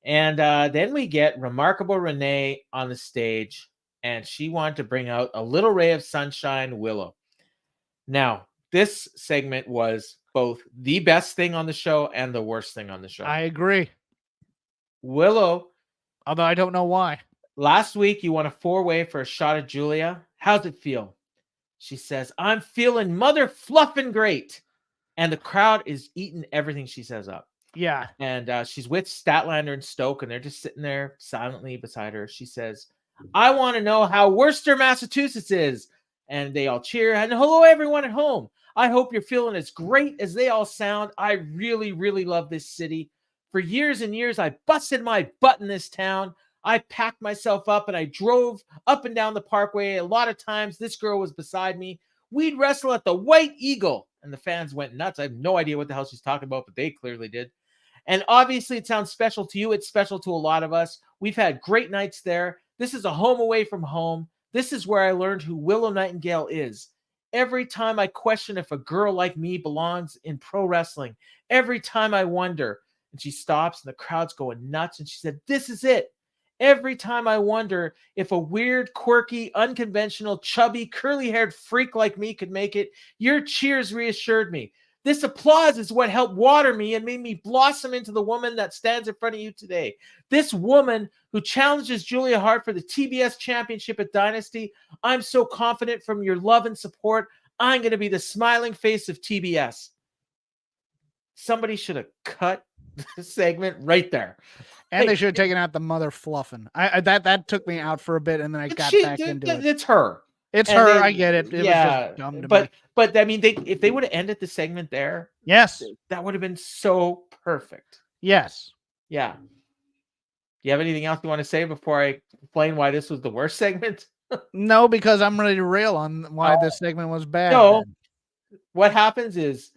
And then we get Remarkable Renee on the stage, and she wanted to bring out a little ray of sunshine, Willow. Now, this segment was both the best thing on the show and the worst thing on the show. I agree. Willow. Although I don't know why. Last week, you won a 4-way for a shot at Julia. How's it feel? She says, I'm feeling mother fluffing great. And the crowd is eating everything she says up. Yeah. And she's with Statlander and Stoke, and they're just sitting there silently beside her. She says, I want to know how Worcester, Massachusetts is. And they all cheer. And hello, everyone at home. I hope you're feeling as great as they all sound. I really, really love this city. For years and years, I busted my butt in this town. I packed myself up and I drove up and down the parkway. A lot of times this girl was beside me. We'd wrestle at the White Eagle. And the fans went nuts. I have no idea what the hell she's talking about, but they clearly did. And obviously it sounds special to you. It's special to a lot of us. We've had great nights there. This is a home away from home. This is where I learned who Willow Nightingale is. Every time I question if a girl like me belongs in pro wrestling, every time I wonder, and she stops and the crowd's going nuts. And she said, this is it. Every time I wonder if a weird, quirky, unconventional, chubby, curly-haired freak like me could make it, your cheers reassured me. This applause is what helped water me and made me blossom into the woman that stands in front of you today. This woman who challenges Julia Hart for the TBS championship at Dynasty. I'm so confident from your love and support. I'm going to be the smiling face of TBS. Somebody should have cut the segment right there. And they should have taken out the mother fluffing. That took me out for a bit, and then I got back into it. It's her. It's her. Then, I get it. It was just dumb to me. But I mean, if they would have ended the segment there, yes, that would have been so perfect. Yes. Yeah. you have anything else you want to say before I explain why this was the worst segment? No, because I'm ready to rail on why this segment was bad. No. What happens is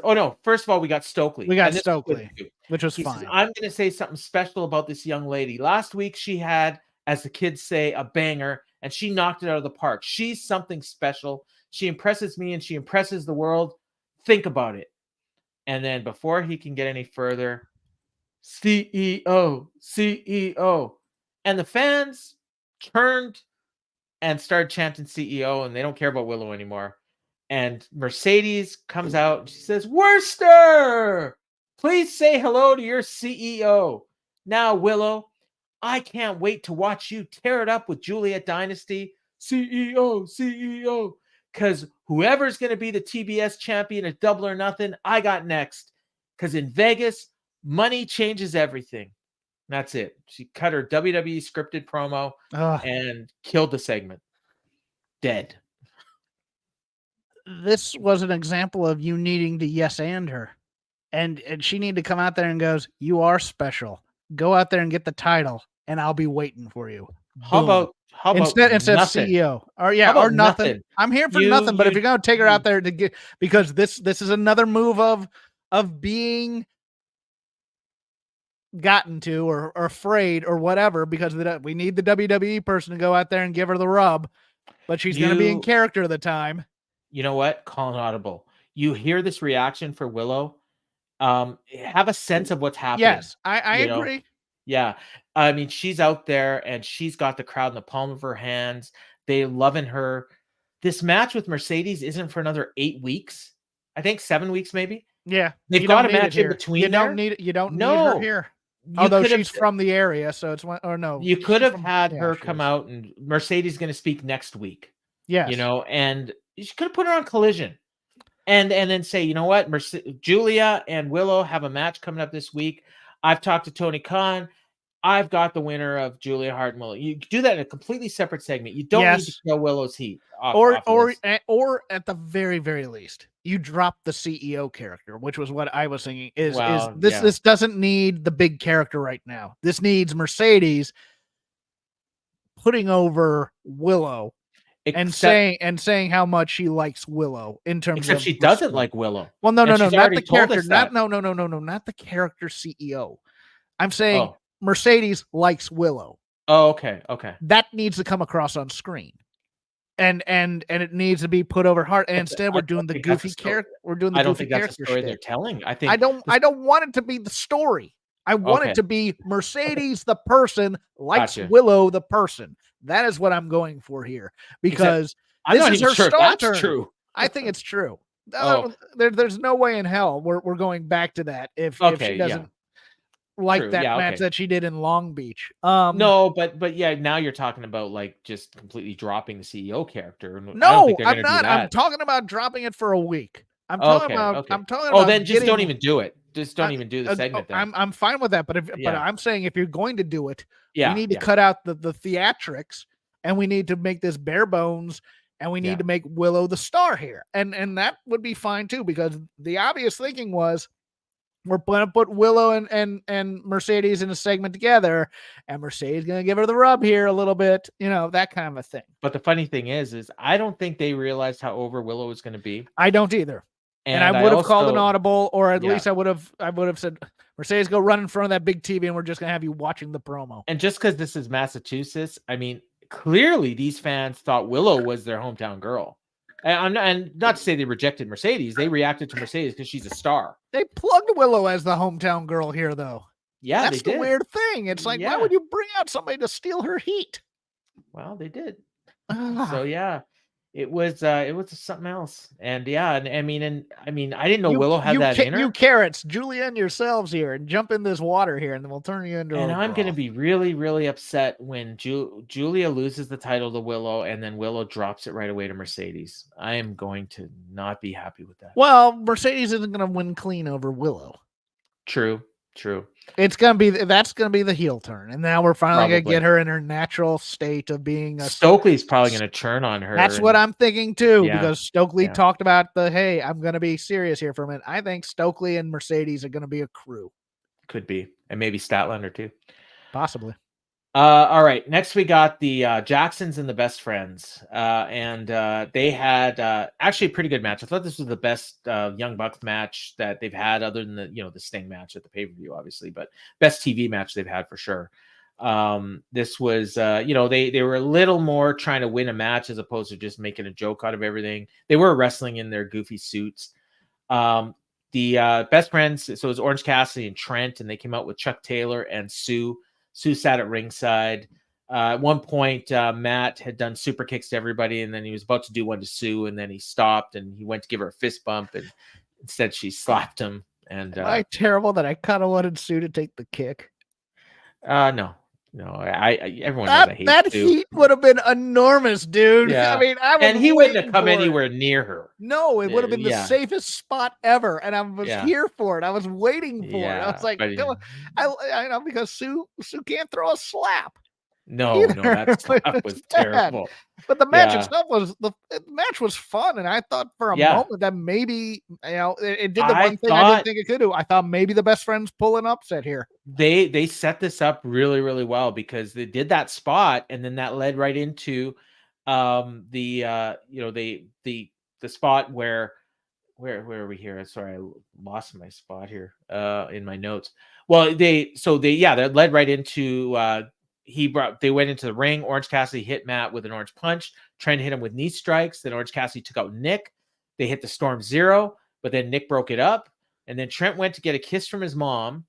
oh no, first of all, we got Stokely. We got Stokely, which was fine. Says, I'm going to say something special about this young lady. Last week she had, as the kids say, a banger, and she knocked it out of the park. She's something special. She impresses me and she impresses the world. Think about it. And then before he can get any further, CEO, CEO. And the fans turned and started chanting CEO, and they don't care about Willow anymore. And Mercedes comes out and she says, Worcester, please say hello to your CEO. Now, Willow, I can't wait to watch you tear it up with Julia Dynasty. CEO, CEO. Because whoever's going to be the TBS champion at Double or Nothing, I got next. Because in Vegas, money changes everything. That's it. She cut her WWE scripted promo and killed the segment. Dead. This was an example of you needing to yes and her. And she needed to come out there and goes, you are special. Go out there and get the title, and I'll be waiting for you. How about instead of CEO or nothing. I'm here for nothing. But if you're going to take her out there to get, because this is another move of being gotten to or afraid or whatever, because we need the WWE person to go out there and give her the rub, but she's going to be in character at the time. You know what? Call an audible. You hear this reaction for Willow. Have a sense of what's happening. Yes, I agree. Yeah. I mean, she's out there and she's got the crowd in the palm of her hands. They loving her. This match with Mercedes isn't for another 8 weeks. I think 7 weeks, maybe. Yeah. They've got a match in between. You don't need her here. Although she's from the area, so it's no. You could have had her come out, and Mercedes going to speak next week. Yes. And you could have put her on Collision. And then say, you know what, Julia and Willow have a match coming up this week. I've talked to Tony Khan. I've got the winner of Julia Hart and Willow. You do that in a completely separate segment. You don't need to kill Willow's heat. Or at the very, very least, you drop the CEO character, which was what I was thinking. This doesn't need the big character right now. This needs Mercedes putting over Willow. And saying how much she likes Willow in terms except she doesn't like Willow. Well, no, not the character. Not the character CEO. I'm saying Mercedes likes Willow. Oh, okay. That needs to come across on screen, and it needs to be put over Hart. And instead, we're doing the goofy character. We're doing the goofy character. I don't think that's the story they're telling. I don't want it to be the story. I want it to be Mercedes the person likes Willow the person. That is what I'm going for here, because this is her star turn. True. I think it's true. There's no way in hell we're going back to that if she doesn't like that match that she did in Long Beach. No, but yeah, now you're talking about like just completely dropping the CEO character. No, I'm not. I'm talking about dropping it for a week. I'm talking about. Then just don't even do it. Just don't even do the segment. I'm fine with that, but I'm saying if you're going to do it, we need to cut out the theatrics, and we need to make this bare bones, and we need to make Willow the star here, and that would be fine too, because the obvious thinking was we're going to put Willow and Mercedes in a segment together, and Mercedes going to give her the rub here a little bit, that kind of a thing. But the funny thing is I don't think they realized how over Willow was going to be. I don't either. And I would have called an audible, or at least I would have said, Mercedes, go run in front of that big TV, and we're just going to have you watching the promo. And just because this is Massachusetts, I mean, clearly these fans thought Willow was their hometown girl. And not to say they rejected Mercedes. They reacted to Mercedes because she's a star. They plugged Willow as the hometown girl here, though. Yeah, that's the weird thing. It's like, why would you bring out somebody to steal her heat? Well, they did. So, yeah. It was something else, and I mean, I didn't know Willow had that in her. You carrots, Julia and yourselves here, and jump in this water here, and then we'll turn you into. And I'm going to be really, really upset when Julia loses the title to Willow, and then Willow drops it right away to Mercedes. I am going to not be happy with that. Well, Mercedes isn't going to win clean over Willow. True. That's gonna be the heel turn, and now we're finally gonna get her in her natural state of being. Stokely's probably gonna turn on her. That's what I'm thinking too, because Stokely talked about hey, I'm gonna be serious here for a minute. I think Stokely and Mercedes are gonna be a crew. Could be, and maybe Statlander too. Possibly. All right. Next, we got the Jacksons and the Best Friends, and they had actually a pretty good match. I thought this was the best Young Bucks match that they've had, other than the Sting match at the pay-per-view, obviously, but best TV match they've had for sure. This was they were a little more trying to win a match as opposed to just making a joke out of everything. They were wrestling in their goofy suits. The Best Friends, so it was Orange Cassidy and Trent, and they came out with Chuck Taylor and Sue. Sue sat at ringside. At one point, Matt had done super kicks to everybody, and then he was about to do one to Sue, and then he stopped and he went to give her a fist bump, and instead she slapped him. And am I terrible that I kind of wanted Sue to take the kick? No, everyone knows I hate that Sue. heat would have been enormous, dude. Yeah. I mean, and he wouldn't have come anywhere near her. No, it would have been the safest spot ever, and I was here for it. I was waiting for it. I was like, I know, because Sue can't throw a slap. No, that slap was terrible. But the match itself the match was fun, and I thought for a moment that maybe it did the one thing I didn't think it could do. I thought maybe the Best Friends pull an upset here. They set this up really, really well, because they did that spot, and then that led right into the spot where are we here? Sorry, I lost my spot here in my notes. Well, that led right into they went into the ring. Orange Cassidy hit Matt with an orange punch. Trent hit him with knee strikes. Then Orange Cassidy took out Nick. They hit the Storm Zero, but then Nick broke it up. And then Trent went to get a kiss from his mom.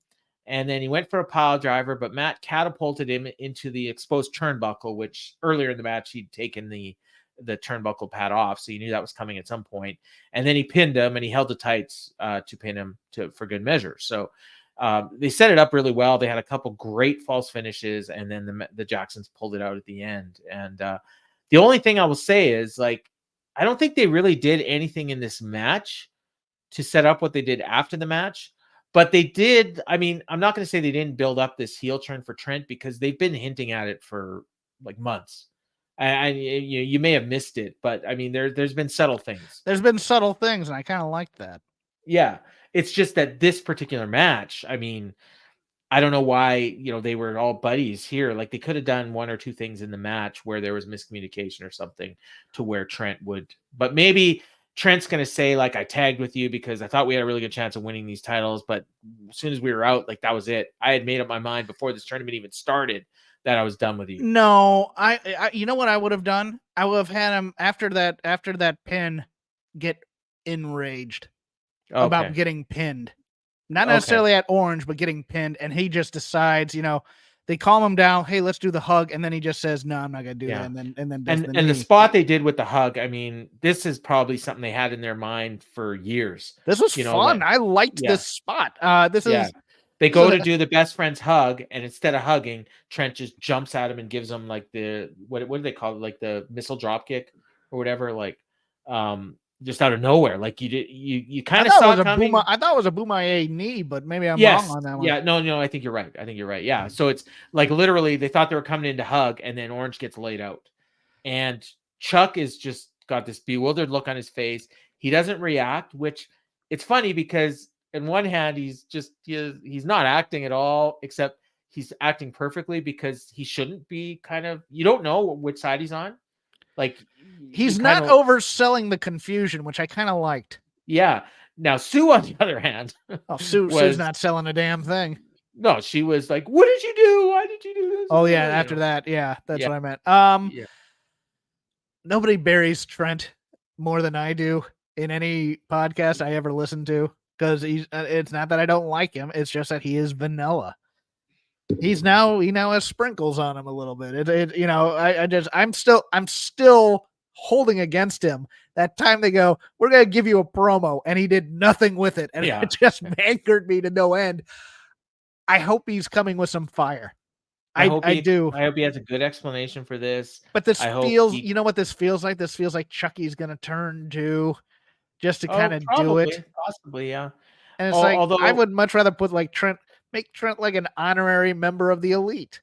And then he went for a pile driver, but Matt catapulted him into the exposed turnbuckle, which earlier in the match he'd taken the turnbuckle pad off, so you knew that was coming at some point. And then he pinned him, and he held the tights to pin him for good measure. So they set it up really well. They had a couple great false finishes, and then the Jacksons pulled it out at the end. And the only thing I will say is, I don't think they really did anything in this match to set up what they did after the match. But they did. I mean, I'm not going to say they didn't build up this heel turn for Trent, because they've been hinting at it for months. You may have missed it, but I mean, there's been subtle things. There's been subtle things, and I kind of like that. Yeah, it's just that this particular match, I mean, I don't know why they were all buddies here. They could have done one or two things in the match where there was miscommunication or something, to where Trent would. But maybe Trent's going to say, I tagged with you because I thought we had a really good chance of winning these titles, but as soon as we were out, that was it. I had made up my mind before this tournament even started that I was done with you. No, I you know what I would have done? I would have had him after that pin get enraged about getting pinned. Not necessarily at Orange, but getting pinned, and he just decides, they calm him down, hey, let's do the hug, and then he just says, no, I'm not gonna do that, and the spot they did with the hug, I mean, this is probably something they had in their mind for years. This was fun. I liked this spot. They go to do the Best Friends hug, and instead of hugging, Trent just jumps at him and gives him the what do they call it, the missile drop kick or whatever, just out of nowhere. You kind of saw it coming. I thought it was a Boomaye knee, but maybe I'm wrong on that one. Yeah, no, I think you're right. Yeah, so it's literally they thought they were coming in to hug, and then Orange gets laid out, and Chuck is just got this bewildered look on his face. He doesn't react, which it's funny because in one hand, he's not acting at all, except he's acting perfectly, because he shouldn't be. You don't know which side he's on. He's not overselling the confusion, which I kind of liked. Yeah. Now Sue, on the other hand, Sue's not selling a damn thing. No, she was like, "What did you do? Why did you do this?" Oh yeah, after that, that's what I meant. Nobody buries Trent more than I do in any podcast I ever listen to. Because it's not that I don't like him; it's just that he is vanilla. He now has sprinkles on him a little bit. I'm still holding against him. That time they go, we're gonna give you a promo, and he did nothing with it, and it just angered me to no end. I hope he's coming with some fire. I do. I hope he has a good explanation for this. But this feels, you know what this feels like? This feels like Chucky's gonna turn to. Just to kind of do it. Possibly, yeah. And it's I would much rather put Trent, make Trent like an honorary member of the Elite.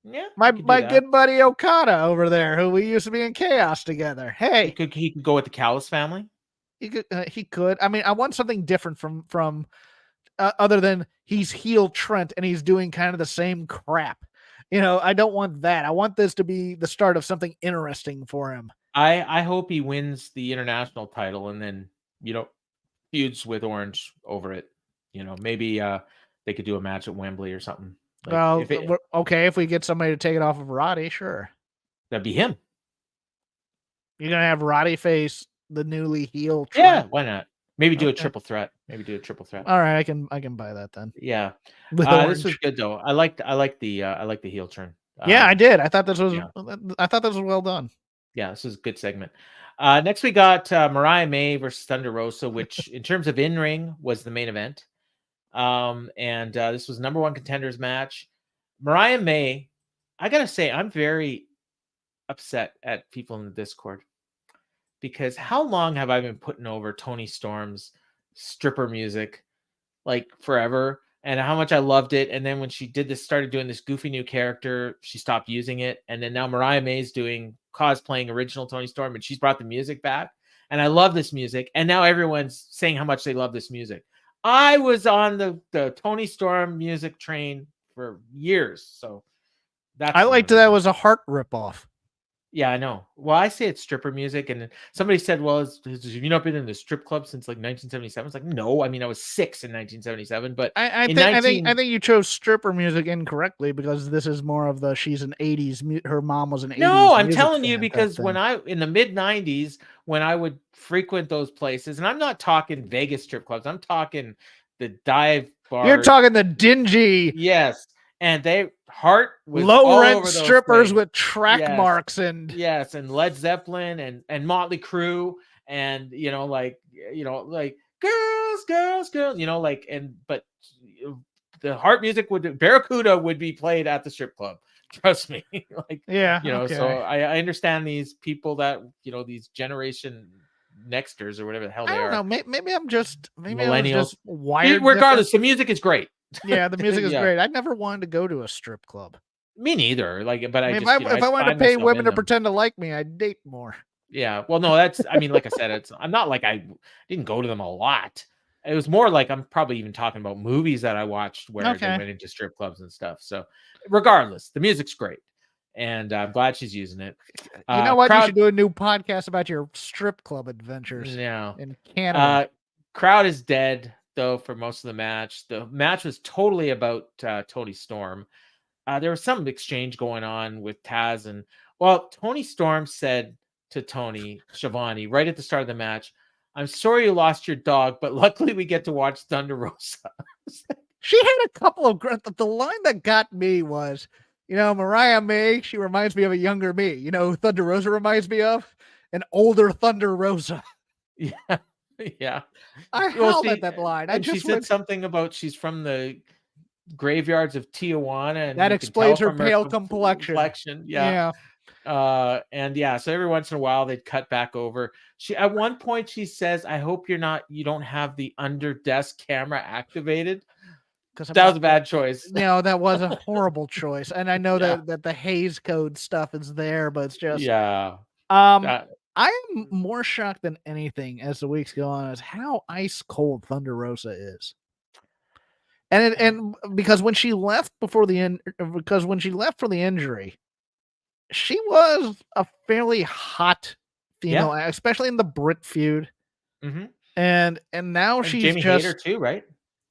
Yeah. My good buddy Okada over there, who we used to be in Chaos together. Hey. He could go with the Callis family. He could. I mean, I want something different from other than he's heel Trent and he's doing kind of the same crap. I don't want that. I want this to be the start of something interesting for him. I hope he wins the international title and then, feuds with Orange over it. Maybe they could do a match at Wembley or something. If we get somebody to take it off of Roddy, sure. That'd be him. You're going to have Roddy face the newly heel Trent? Yeah, why not? Maybe do a triple threat. All right, I can buy that then. Yeah. This was good though. I like the heel turn. Yeah, I did. I thought this was well done. Yeah, this is a good segment. Next we got Mariah May versus Thunder Rosa, which in terms of in-ring was the main event. And this was number 1 contenders match. Mariah May, I gotta say, I'm very upset at people in the Discord because how long have I been putting over Toni Storm's stripper music like forever, and how much I loved it. And then when she started doing this goofy new character, she stopped using it. And then now Mariah May's cosplaying original Toni Storm, and she's brought the music back. And I love this music. And now everyone's saying how much they love this music. I was on the Toni Storm music train for years. So I liked that was a Heart ripoff. Yeah, I know. Well, I say it's stripper music, and somebody said, "Well, have you not been in the strip club since like 1977?" It's like, no, I mean, I was 6 in 1977, but I think you chose stripper music incorrectly because this is more of she's an 80s. Her mom was an 80s. No, I'm telling you because when in the mid 90s, when I would frequent those places, and I'm not talking Vegas strip clubs, I'm talking the dive bar. You're talking the dingy. Yes. And Heart was low rent strippers with track marks and Led Zeppelin and Motley Crue and like girls, but the Heart music Barracuda would be played at the strip club. Trust me. So I understand these people that these generation nexters or whatever the hell they are. I don't know. Maybe I'm just wired. Regardless, the music is great. Yeah, the music is great. I never wanted to go to a strip club. Me neither. But if I wanted to pay women to pretend to like me, I'd date more. Yeah. Well, no, like I said, I'm not like I didn't go to them a lot. It was more like I'm probably even talking about movies that I watched where they went into strip clubs and stuff. So regardless, the music's great. And I'm glad she's using it. You know what? You should do a new podcast about your strip club adventures in Canada. Crowd is dead, though, for most of the match. The match was totally about Toni Storm. There was some exchange going on with Taz. And, Toni Storm said to Tony Schiavone right at the start of the match, "I'm sorry you lost your dog, but luckily we get to watch Thunder Rosa." She had a couple of... The line that got me was... Mariah May, she reminds me of a younger me. Who Thunder Rosa reminds me of? An older Thunder Rosa. Yeah. Yeah. I howled at that line. She said something about she's from the graveyards of Tijuana. And that explains her pale complexion. Yeah. So every once in a while they'd cut back over. At one point she says, "I hope you don't have the under desk camera activated." That was a bad choice. That was a horrible choice. And I know that the Hays Code stuff is there, but it's just I am more shocked than anything as the weeks go on as how ice cold Thunder Rosa is. And because when she left for the injury, she was a fairly hot female, especially in the Brit feud. Mm-hmm. And now she's Jamie Hayter too, right?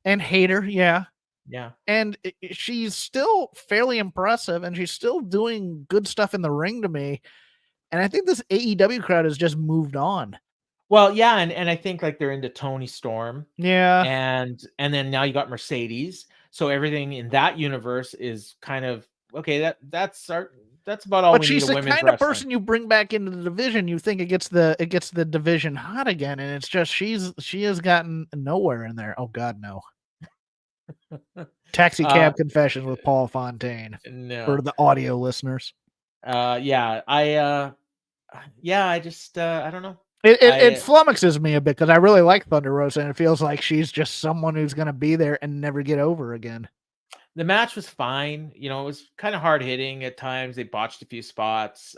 And Hayter, yeah. Yeah. And she's still fairly impressive, and she's still doing good stuff in the ring to me. And I think this AEW crowd has just moved on. Well, yeah, and I think like they're into Toni Storm. Yeah. And then now you got Mercedes. So everything in that universe is kind of okay, that's about all. But she's the kind of person you bring back into the division, you think it gets the division hot again, and it's just she has gotten nowhere in there. Oh God, no. Taxi Cab Confessions with Paul Fontaine. No. For the audio listeners. I just I don't know. It flummoxes me a bit because I really like Thunder Rosa, and it feels like she's just someone who's going to be there and never get over again. The match was fine. It was kind of hard hitting at times. They botched a few spots.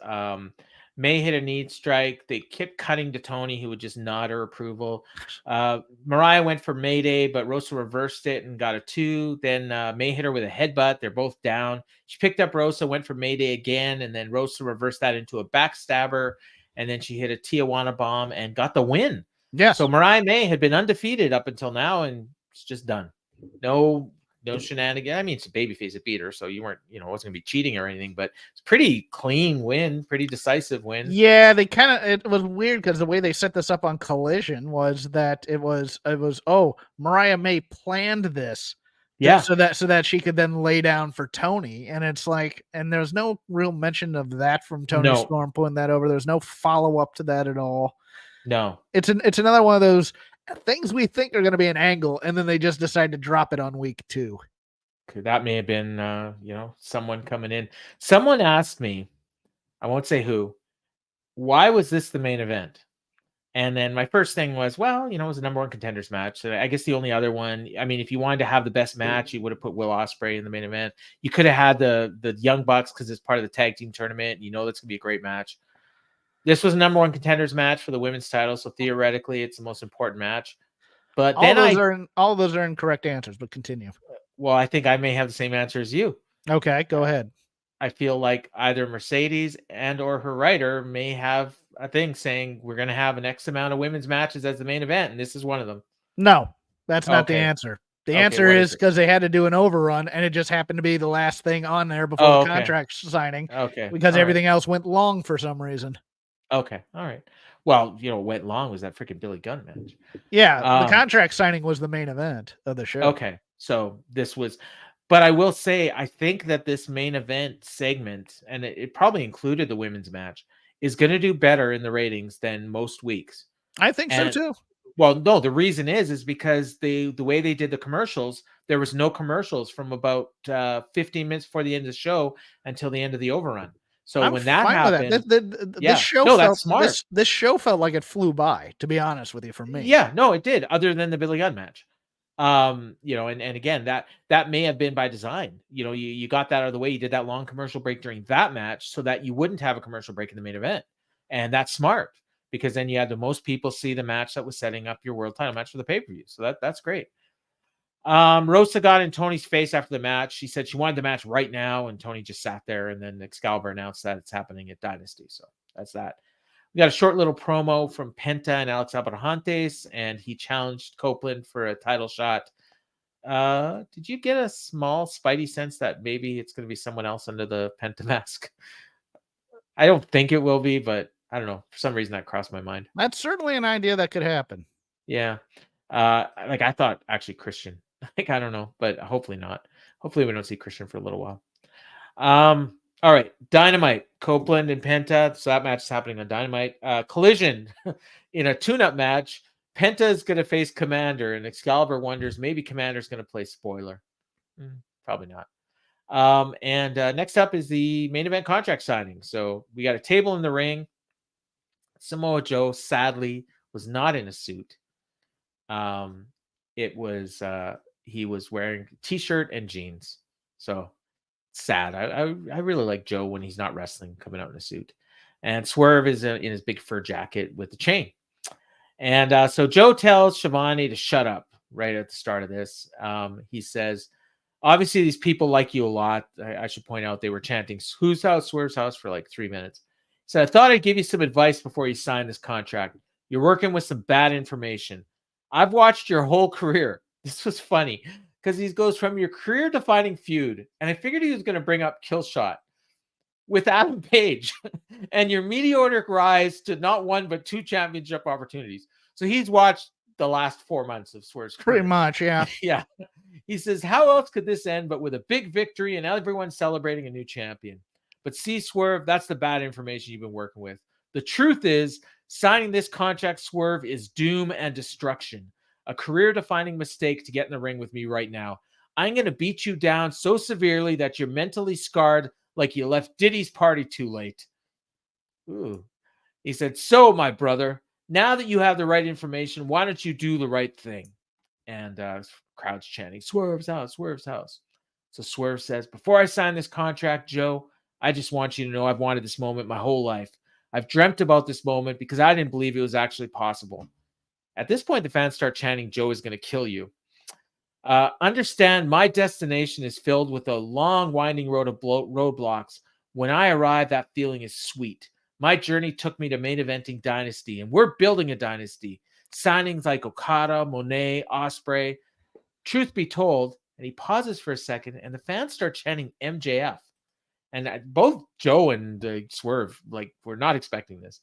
May hit a knee strike. They kept cutting to Tony, who would just nod her approval. Mariah went for Mayday, but Rosa reversed it and got a 2. Then May hit her with a headbutt. They're both down. She picked up Rosa, went for Mayday again, and then Rosa reversed that into a backstabber. And then she hit a Tijuana bomb and got the win. Yeah. So Mariah May had been undefeated up until now, and it's just done. No shenanigans. I mean, it's a babyface that beat her, so you weren't, it wasn't gonna be cheating or anything, but it's a pretty clean win, pretty decisive win. Yeah, it was weird because the way they set this up on Collision was that it was Mariah May planned this. Yeah. So that she could then lay down for Tony. And it's like, and there's no real mention of that from Tony Storm pulling that over. There's no follow-up to that at all. No. It's another one of those things we think are going to be an angle, and then they just decide to drop it on week 2. That may have been, someone coming in. Someone asked me, I won't say who, why was this the main event? And then my first thing was, well, it was a number 1 contenders match. So I guess the only other one, I mean, if you wanted to have the best match, you would have put Will Ospreay in the main event. You could have had the Young Bucks because it's part of the tag team tournament. That's going to be a great match. This was a number 1 contenders match for the women's title, so theoretically, it's the most important match. But all those are incorrect answers. But continue. Well, I think I may have the same answer as you. Okay, go ahead. I feel like either Mercedes and or her writer may have a thing saying we're going to have an X amount of women's matches as the main event, and this is one of them. No, that's not the answer. The answer is because they had to do an overrun, and it just happened to be the last thing on there before the contract signing. Okay. Because everything else went long for some reason. Okay. All right. Well, what went long was that freaking Billy Gunn match. Yeah, the contract signing was the main event of the show. Okay. So this was, but I will say, I think that this main event segment, and it probably included the women's match, is going to do better in the ratings than most weeks. I think so too. Well, no, the reason is because the way they did the commercials, there was no commercials from about 15 minutes before the end of the show until the end of the overrun. So when that happened, this show felt like it flew by, to be honest with you, for me. Yeah, no, it did, other than the Billy Gunn match. And again, that may have been by design. You got that out of the way. You did that long commercial break during that match so that you wouldn't have a commercial break in the main event. And that's smart because then you had the most people see the match that was setting up your world title match for the pay-per-view. So that's great. Rosa got in Tony's face after the match. She said she wanted the match right now, and Tony just sat there, and then Excalibur announced that it's happening at Dynasty. So that's that. We got a short little promo from Penta and Alex Abrahantes, and he challenged Copeland for a title shot. Did you get a small spidey sense that maybe it's going to be someone else under the Penta mask? I don't think it will be, but I don't know. For some reason, that crossed my mind. That's certainly an idea that could happen. Yeah. I thought actually Christian. I don't know, but hopefully not. Hopefully we don't see Christian for a little while. All right, Dynamite, Copeland and Penta. So that match is happening on Dynamite. Collision in a tune-up match. Penta is going to face Commander, and Excalibur wonders maybe Commander's going to play spoiler. Probably not. And next up is the main event contract signing. So we got a table in the ring. Samoa Joe, sadly, was not in a suit. He was wearing a t-shirt and jeans. So sad. I really like Joe when he's not wrestling, coming out in a suit. And Swerve is in his big fur jacket with the chain. And so Joe tells Shivani to shut up right at the start of this. He says, obviously these people like you a lot. I should point out they were chanting whose house, Swerve's house for like 3 minutes. So I thought I'd give you some advice before you sign this contract. You're working with some bad information. I've watched your whole career. This was funny because he goes from your career-defining feud, and I figured he was going to bring up Killshot with Adam Page and your meteoric rise to not one but 2 championship opportunities. So he's watched the last 4 months of Swerve's career. Pretty much, yeah. Yeah. He says, how else could this end but with a big victory and everyone celebrating a new champion? But see, Swerve, that's the bad information you've been working with. The truth is, signing this contract, Swerve, is doom and destruction. A career-defining mistake to get in the ring with me right now. I'm going to beat you down so severely that you're mentally scarred like you left Diddy's party too late. Ooh. He said, so, my brother, now that you have the right information, why don't you do the right thing? And crowd's chanting, Swerve's house, Swerve's house. So Swerve says, before I sign this contract, Joe, I just want you to know I've wanted this moment my whole life. I've dreamt about this moment because I didn't believe it was actually possible. At this point, the fans start chanting, Joe is going to kill you. Understand my destination is filled with a long, winding road of roadblocks. When I arrive, that feeling is sweet. My journey took me to main eventing Dynasty, and we're building a dynasty. Signings like Okada, Monet, Ospreay. Truth be told, and he pauses for a second, and the fans start chanting MJF. And both Joe and Swerve, like, we're not expecting this.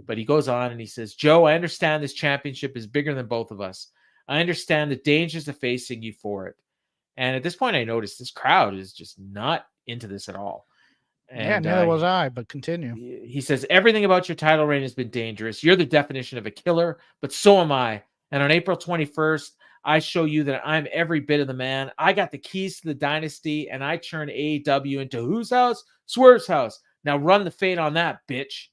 But he goes on and he says, Joe, I understand this championship is bigger than both of us. I understand the dangers of facing you for it. And at this point, I noticed this crowd is just not into this at all. And neither was I, but continue. He says, everything about your title reign has been dangerous. You're the definition of a killer, but so am I. And on April 21st, I show you that I'm every bit of the man. I got the keys to the dynasty, and I turn AEW into whose house? Swerve's house. Now run the fade on that, bitch.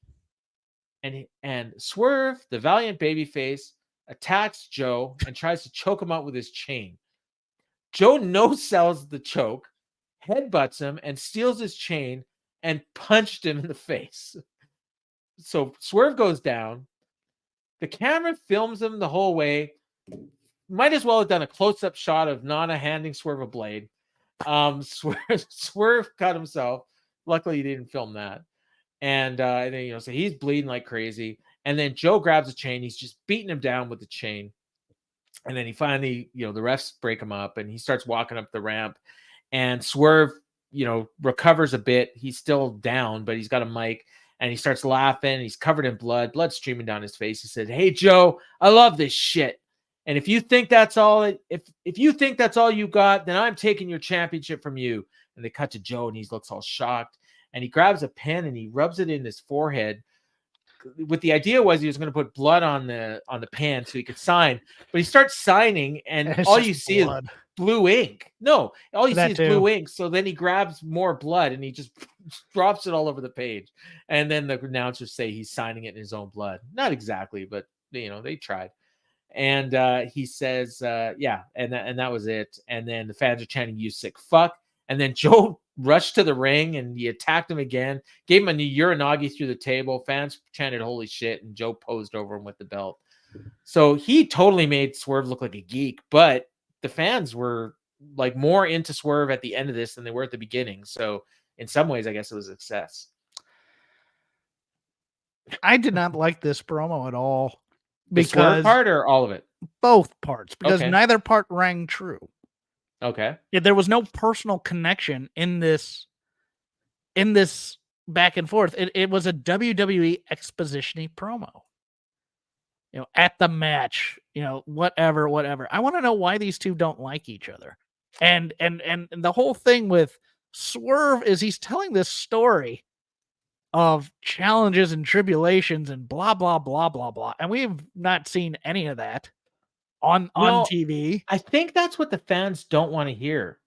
And Swerve, the valiant babyface, attacks Joe and tries to choke him out with his chain. Joe no-sells the choke, headbutts him, and steals his chain and punched him in the face. So Swerve goes down. The camera films him the whole way. Might as well have done a close-up shot of Nana handing Swerve a blade. Swerve cut himself. Luckily, he didn't film that. And then, so he's bleeding like crazy. And then Joe grabs a chain. He's just beating him down with the chain. And then he finally, the refs break him up, and he starts walking up the ramp. And Swerve, recovers a bit. He's still down, but he's got a mic. And he starts laughing. He's covered in blood streaming down his face. He said, "Hey, Joe, I love this shit. And if you think that's all, if you think that's all you got, then I'm taking your championship from you." And they cut to Joe, and he looks all shocked. And he grabs a pen and he rubs it in his forehead. With the idea was he was going to put blood on the pen so he could sign. But he starts signing, and all you see is blue ink. No, all you see is blue ink. So then he grabs more blood and he just drops it all over the page. And then the announcers say he's signing it in his own blood. Not exactly, but they tried. And he says, yeah, and that was it. And then the fans are chanting, "You sick fuck." And then Joe rushed to the ring and he attacked him again, gave him a uranagi through the table. Fans chanted, "Holy shit." And Joe posed over him with the belt. So he totally made Swerve look like a geek, but the fans were like more into Swerve at the end of this than they were at the beginning. So in some ways, I guess it was a success. I did not like this promo at all. The Swerve part or all of it? Both parts, because neither part rang true. Okay. Yeah, there was no personal connection in this back and forth. It was a WWE exposition-y promo. At the match, whatever. I want to know why these two don't like each other. And the whole thing with Swerve is he's telling this story of challenges and tribulations and blah, blah, blah, blah, blah. And we've not seen any of that on TV. I think that's what the fans don't want to hear.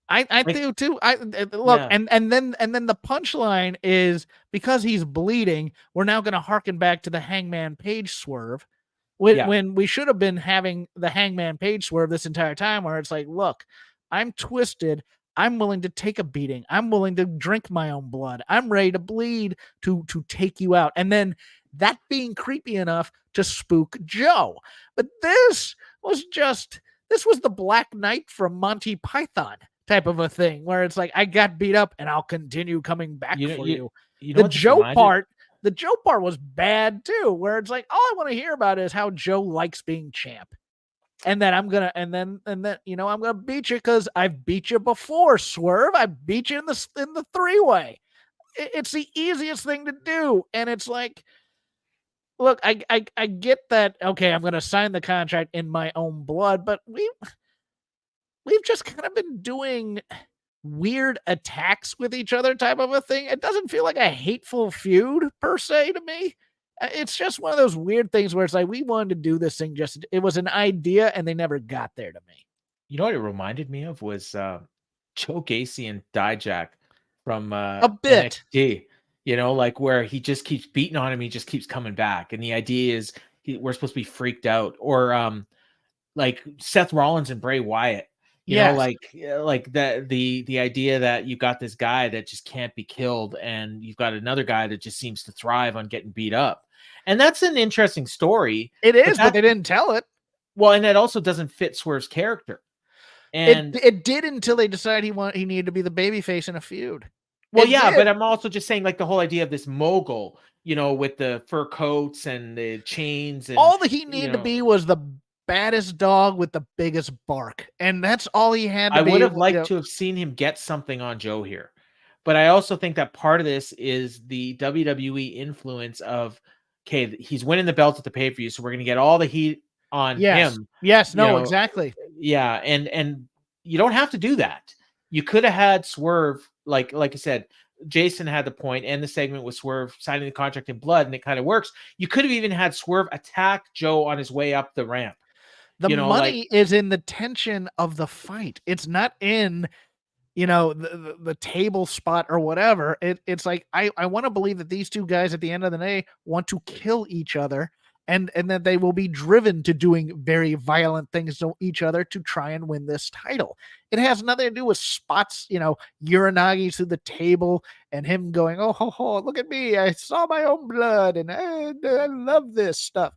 I do too. Look, yeah. and then the punchline is, because he's bleeding, we're now going to harken back to the Hangman Page Swerve, when we should have been having the Hangman Page Swerve this entire time, where it's like, look, I'm twisted. I'm willing to take a beating. I'm willing to drink my own blood. I'm ready to bleed to take you out. And then that being creepy enough to spook Joe. But this was the Black Knight from Monty Python type of a thing, where it's like, I got beat up and I'll continue coming back for you. The Joe part was bad too, where it's like, all I want to hear about is how Joe likes being champ. And then I'm gonna beat you because I've beat you before, Swerve. I beat you in the three-way. It's the easiest thing to do. And it's like, look, I get that, okay, I'm gonna sign the contract in my own blood, but we've just kind of been doing weird attacks with each other type of a thing. It doesn't feel like a hateful feud per se to me. It's just one of those weird things where it's like, we wanted to do this thing, it was an idea and they never got there to me. You know what it reminded me of was Joe Gacy and Dijak from a bit. NXT, like where he just keeps beating on him. He just keeps coming back. And the idea is we're supposed to be freaked out, or like Seth Rollins and Bray Wyatt. You know, like the idea that you got this guy that just can't be killed, and you've got another guy that just seems to thrive on getting beat up. And that's an interesting story. It is, but they didn't tell it. Well, and that also doesn't fit Swerve's character. And it did until they decided he needed to be the babyface in a feud. Well, yeah, but I'm also just saying, like, the whole idea of this mogul, you know, with the fur coats and the chains, and all that he needed to be was the baddest dog with the biggest bark, and that's all he had to be. I would have liked to have seen him get something on Joe here, but I also think that part of this is the WWE influence of, okay, he's winning the belt at the pay-per-view, so we're going to get all the heat on him. Yes, no, exactly. Yeah, and you don't have to do that. You could have had Swerve, like I said, Jason had the point, and the segment with Swerve signing the contract in blood, and it kind of works. You could have even had Swerve attack Joe on his way up the ramp. The money is in the tension of the fight. It's not in, the table spot or whatever. It's like, I want to believe that these two guys at the end of the day want to kill each other, and that they will be driven to doing very violent things to each other to try and win this title. It has nothing to do with spots, Uranagi through the table and him going, oh, look at me. I saw my own blood and I love this stuff.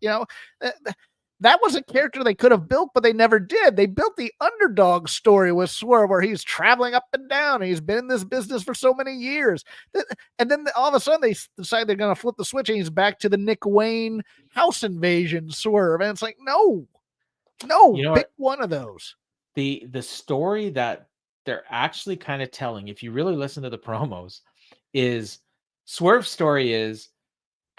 That was a character they could have built, but they never did. They built the underdog story with Swerve, where he's traveling up and down. And he's been in this business for so many years. And then all of a sudden they decide they're going to flip the switch, and he's back to the Nick Wayne house invasion Swerve. And it's like, no, pick one of those. The story that they're actually kind of telling, if you really listen to the promos, is Swerve's story is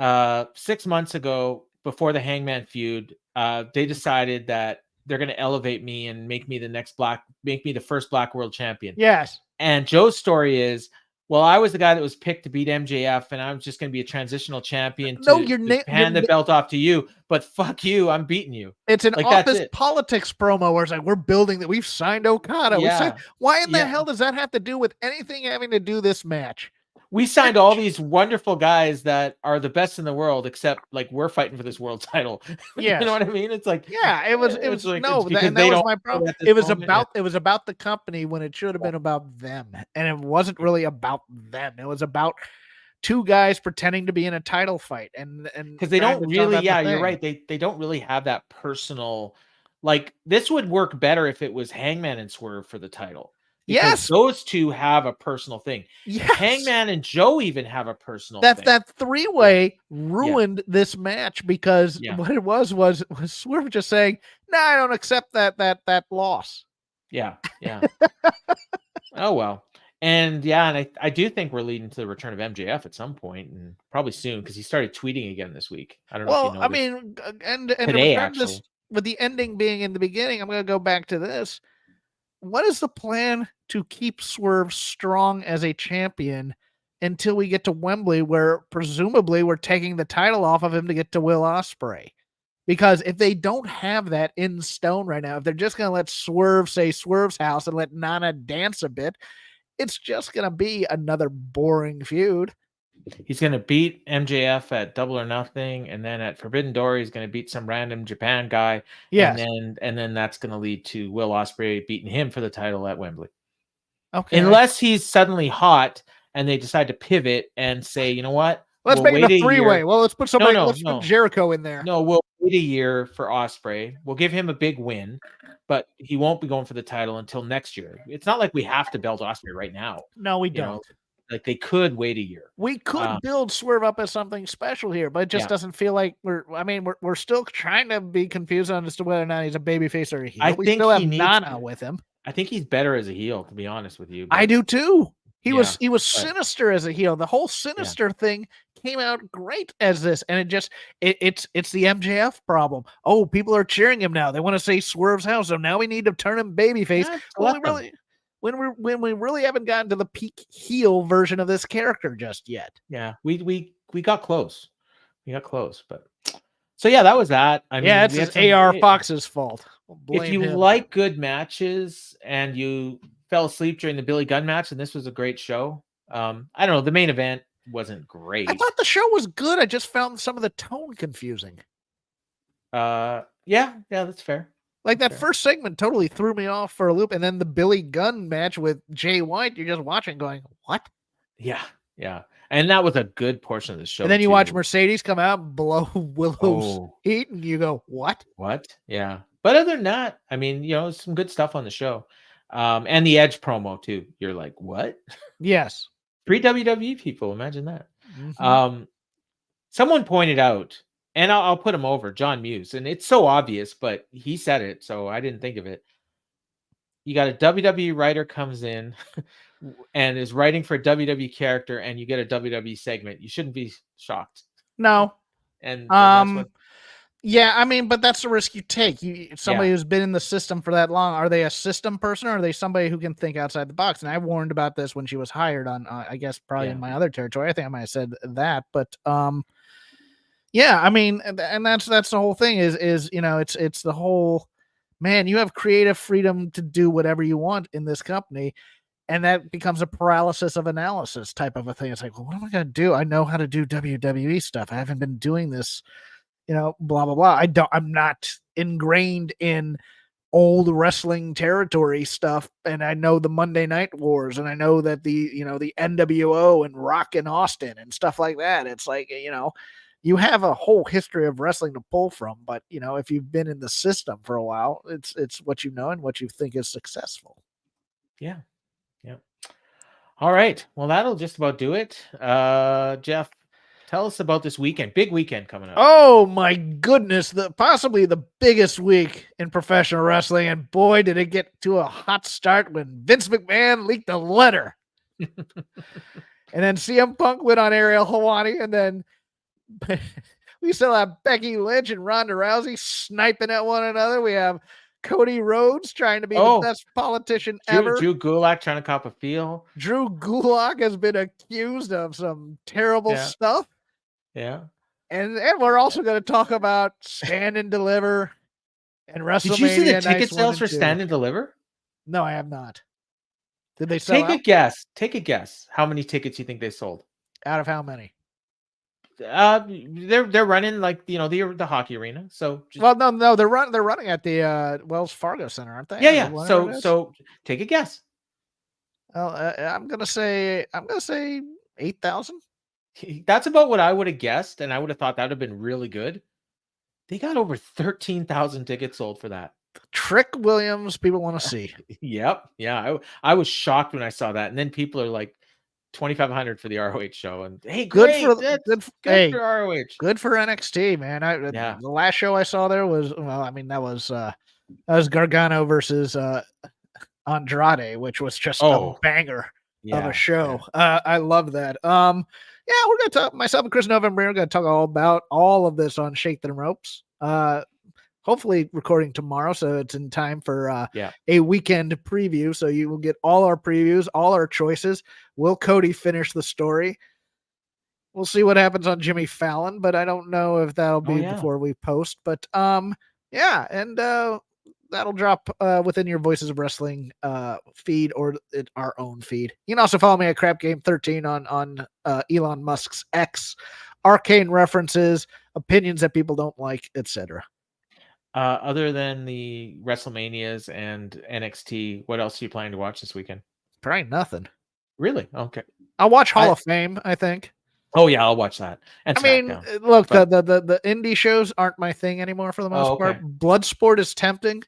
6 months ago, before the Hangman feud, they decided that they're going to elevate me and make me the first Black World Champion. Yes. And Joe's story is, well, I was the guy that was picked to beat MJF, and I'm just going to be a transitional champion to hand the belt off to you. But fuck you, I'm beating you. It's an office politics promo where it's like, we're building that. We've signed Okada. Yeah. Why in the hell does that have to do with anything having to do this match? We signed all these wonderful guys that are the best in the world, except like we're fighting for this world title. Yeah, you know what I mean? It's like, it was like, no, that was my problem. It was about the company when it should have been about them, and it wasn't really about them. It was about two guys pretending to be in a title fight, and because they don't really, you're right. They don't really have that personal. Like, this would work better if it was Hangman and Swerve for the title. Because those two have a personal thing. Yes. Hangman and Joe even have a personal thing. That three-way ruined this match, because what it was Swerve just saying, "No, I don't accept that loss." Yeah. Oh well. And and I do think we're leading to the return of MJF at some point, and probably soon, because he started tweeting again this week. I don't know if you noticed. I mean, and today, actually, with the ending being in the beginning, I'm going to go back to this. What is the plan to keep Swerve strong as a champion until we get to Wembley, where presumably we're taking the title off of him to get to Will Ospreay? Because if they don't have that in stone right now, if they're just going to let Swerve say Swerve's house and let Nana dance a bit, it's just going to be another boring feud. He's going to beat MJF at Double or Nothing, and then at Forbidden Door, he's going to beat some random Japan guy. Yes. And then that's going to lead to Will Ospreay beating him for the title at Wembley. Okay. Unless he's suddenly hot and they decide to pivot and say, you know what? Let's make it a three-way. Well, let's put somebody. Let's put Jericho in there. No, we'll wait a year for Ospreay. We'll give him a big win, but he won't be going for the title until next year. It's not like we have to belt Ospreay right now. No, we don't. Like, they could wait a year. We could build Swerve up as something special here, but it just doesn't feel like we're still trying to be confused on as to whether or not he's a babyface or a heel. We still have Nana with him. I think he's better as a heel, to be honest with you. I do too. He was sinister as a heel. The whole sinister thing came out great as this, and it's the MJF problem. Oh, people are cheering him now. They want to say Swerve's house, so now we need to turn him babyface. When we really haven't gotten to the peak heel version of this character just yet. Yeah, we got close. We got close, but so that was that. I mean, it's AR Fox's fault. If you like good matches and you fell asleep during the Billy Gunn match, and this was a great show. I don't know. The main event wasn't great. I thought the show was good. I just found some of the tone confusing. Yeah, that's fair. Like that first segment totally threw me off for a loop, and then the Billy Gunn match with Jay White, you're just watching, going, "What?" Yeah, and that was a good portion of the show. And then you too. watch Mercedes come out and blow Willow's heat, and you go, "What?" Yeah, but other than that, I mean, some good stuff on the show, and the Edge promo too. You're like, what? Yes, 3 WWE people. Imagine that. Mm-hmm. Someone pointed out, and I'll put him over, John Muse, and it's so obvious, but he said it, so I didn't think of it. You got a WWE writer comes in and is writing for a WWE character, and you get a WWE segment. You shouldn't be shocked. No. And that's what. Yeah, I mean, but that's the risk you take. Somebody who's been in the system for that long, are they a system person, or are they somebody who can think outside the box? And I warned about this when she was hired on, I guess, probably in my other territory. I think I might have said that, but yeah, I mean, and that's the whole thing is it's the whole, man, you have creative freedom to do whatever you want in this company. And that becomes a paralysis of analysis type of a thing. It's like, well, what am I going to do? I know how to do WWE stuff. I haven't been doing this, blah, blah, blah. I'm not ingrained in old wrestling territory stuff. And I know the Monday Night Wars, and I know that the NWO and Rock and Austin and stuff like that. It's like, you have a whole history of wrestling to pull from, but if you've been in the system for a while, it's what you know and what you think is successful. Yeah. All right. Well, that'll just about do it. Jeff, tell us about this weekend. Big weekend coming up. Oh my goodness, possibly the biggest week in professional wrestling, and boy, did it get to a hot start when Vince McMahon leaked a letter. And then CM Punk went on Ariel Helwani, and then we still have Becky Lynch and Ronda Rousey sniping at one another. We have Cody Rhodes trying to be the best politician ever. Drew Gulak trying to cop a feel. Drew Gulak has been accused of some terrible stuff. Yeah. And we're also going to talk about Stand and Deliver and WrestleMania. Did you see the ticket sales for Stand and Deliver? No, I have not. Did they sell Take a guess. Take a guess. How many tickets you think they sold? Out of how many? They're running like the hockey arena. So no, they're running at the Wells Fargo Center, aren't they? Yeah. So take a guess. Well, I'm gonna say 8,000. That's about what I would have guessed, and I would have thought that would have been really good. They got over 13,000 tickets sold for that. Trick Williams, people want to see. Yep. Yeah. I was shocked when I saw that, and then people are like 2,500 for the ROH show, and hey, good for ROH. Good for NXT, man. The last show I saw there was that was Gargano versus Andrade, which was just a banger of a show. Yeah. I love that. We're gonna talk. Myself and Chris November are gonna talk all about all of this on Shake Them Ropes. Hopefully recording tomorrow, so it's in time for a weekend preview. So you will get all our previews, all our choices. Will Cody finish the story? We'll see what happens on Jimmy Fallon, but I don't know if that'll be before we post. But and that'll drop within your Voices of Wrestling feed or our own feed. You can also follow me at Crap Game 13 on Elon Musk's X. Arcane references, opinions that people don't like, etc. Other than the WrestleManias and NXT, what else are you planning to watch this weekend? Probably nothing. Really? Okay. I'll watch Hall of Fame, I think. Oh yeah, I'll watch that. And look, the indie shows aren't my thing anymore for the most part. Bloodsport is tempting.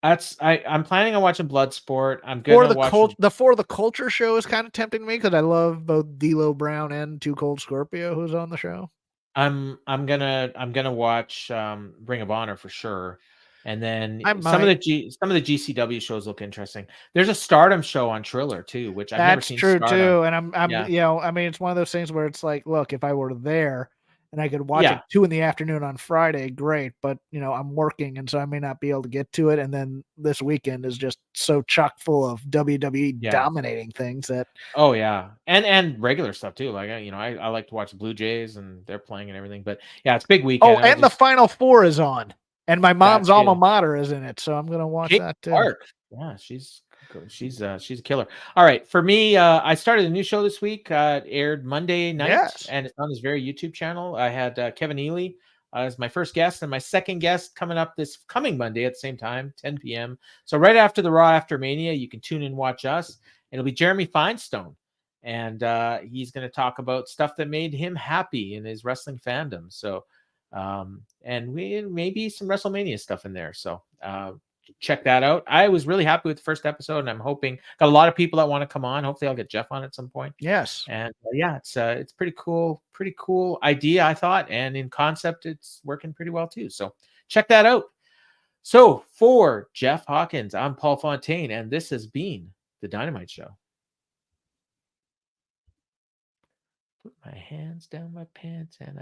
I'm planning on watching Bloodsport. I'm gonna watch the For the Culture show is kind of tempting me because I love both D'Lo Brown and Too Cold Scorpio, who's on the show. I'm gonna watch Ring of Honor for sure, and then some of the GCW shows look interesting. There's a Stardom show on Triller too, which I've never seen. That's true too, and I'm it's one of those things where it's like, look, if I were there and I could watch it 2 p.m. on Friday, great. But I'm working, and so I may not be able to get to it. And then this weekend is just so chock full of WWE dominating things that. Oh yeah, and regular stuff too. Like I like to watch Blue Jays, and they're playing and everything. But yeah, it's big weekend. Oh, and the Final Four is on, and my mom's alma mater is in it, so I'm gonna watch that too. Clark. Yeah, she's a killer. All right, for me, I started a new show this week. It aired Monday night, and it's on this very YouTube channel. I had Kevin Ely as my first guest, and my second guest coming up this coming Monday at the same time, 10 p.m. So right after the Raw After Mania, you can tune in and watch us. It'll be Jeremy Finestone, and he's going to talk about stuff that made him happy in his wrestling fandom. So, and we maybe some WrestleMania stuff in there. So check that out. I was really happy with the first episode, and I'm hoping got a lot of people that want to come on. Hopefully I'll get Jeff on at some point. Yes. And yeah, it's pretty cool idea, I thought, and in concept it's working pretty well too. So check that out. So for Jeff Hawkins, I'm Paul Fontaine, and this has been the Dynamite Show. Put my hands down my pants and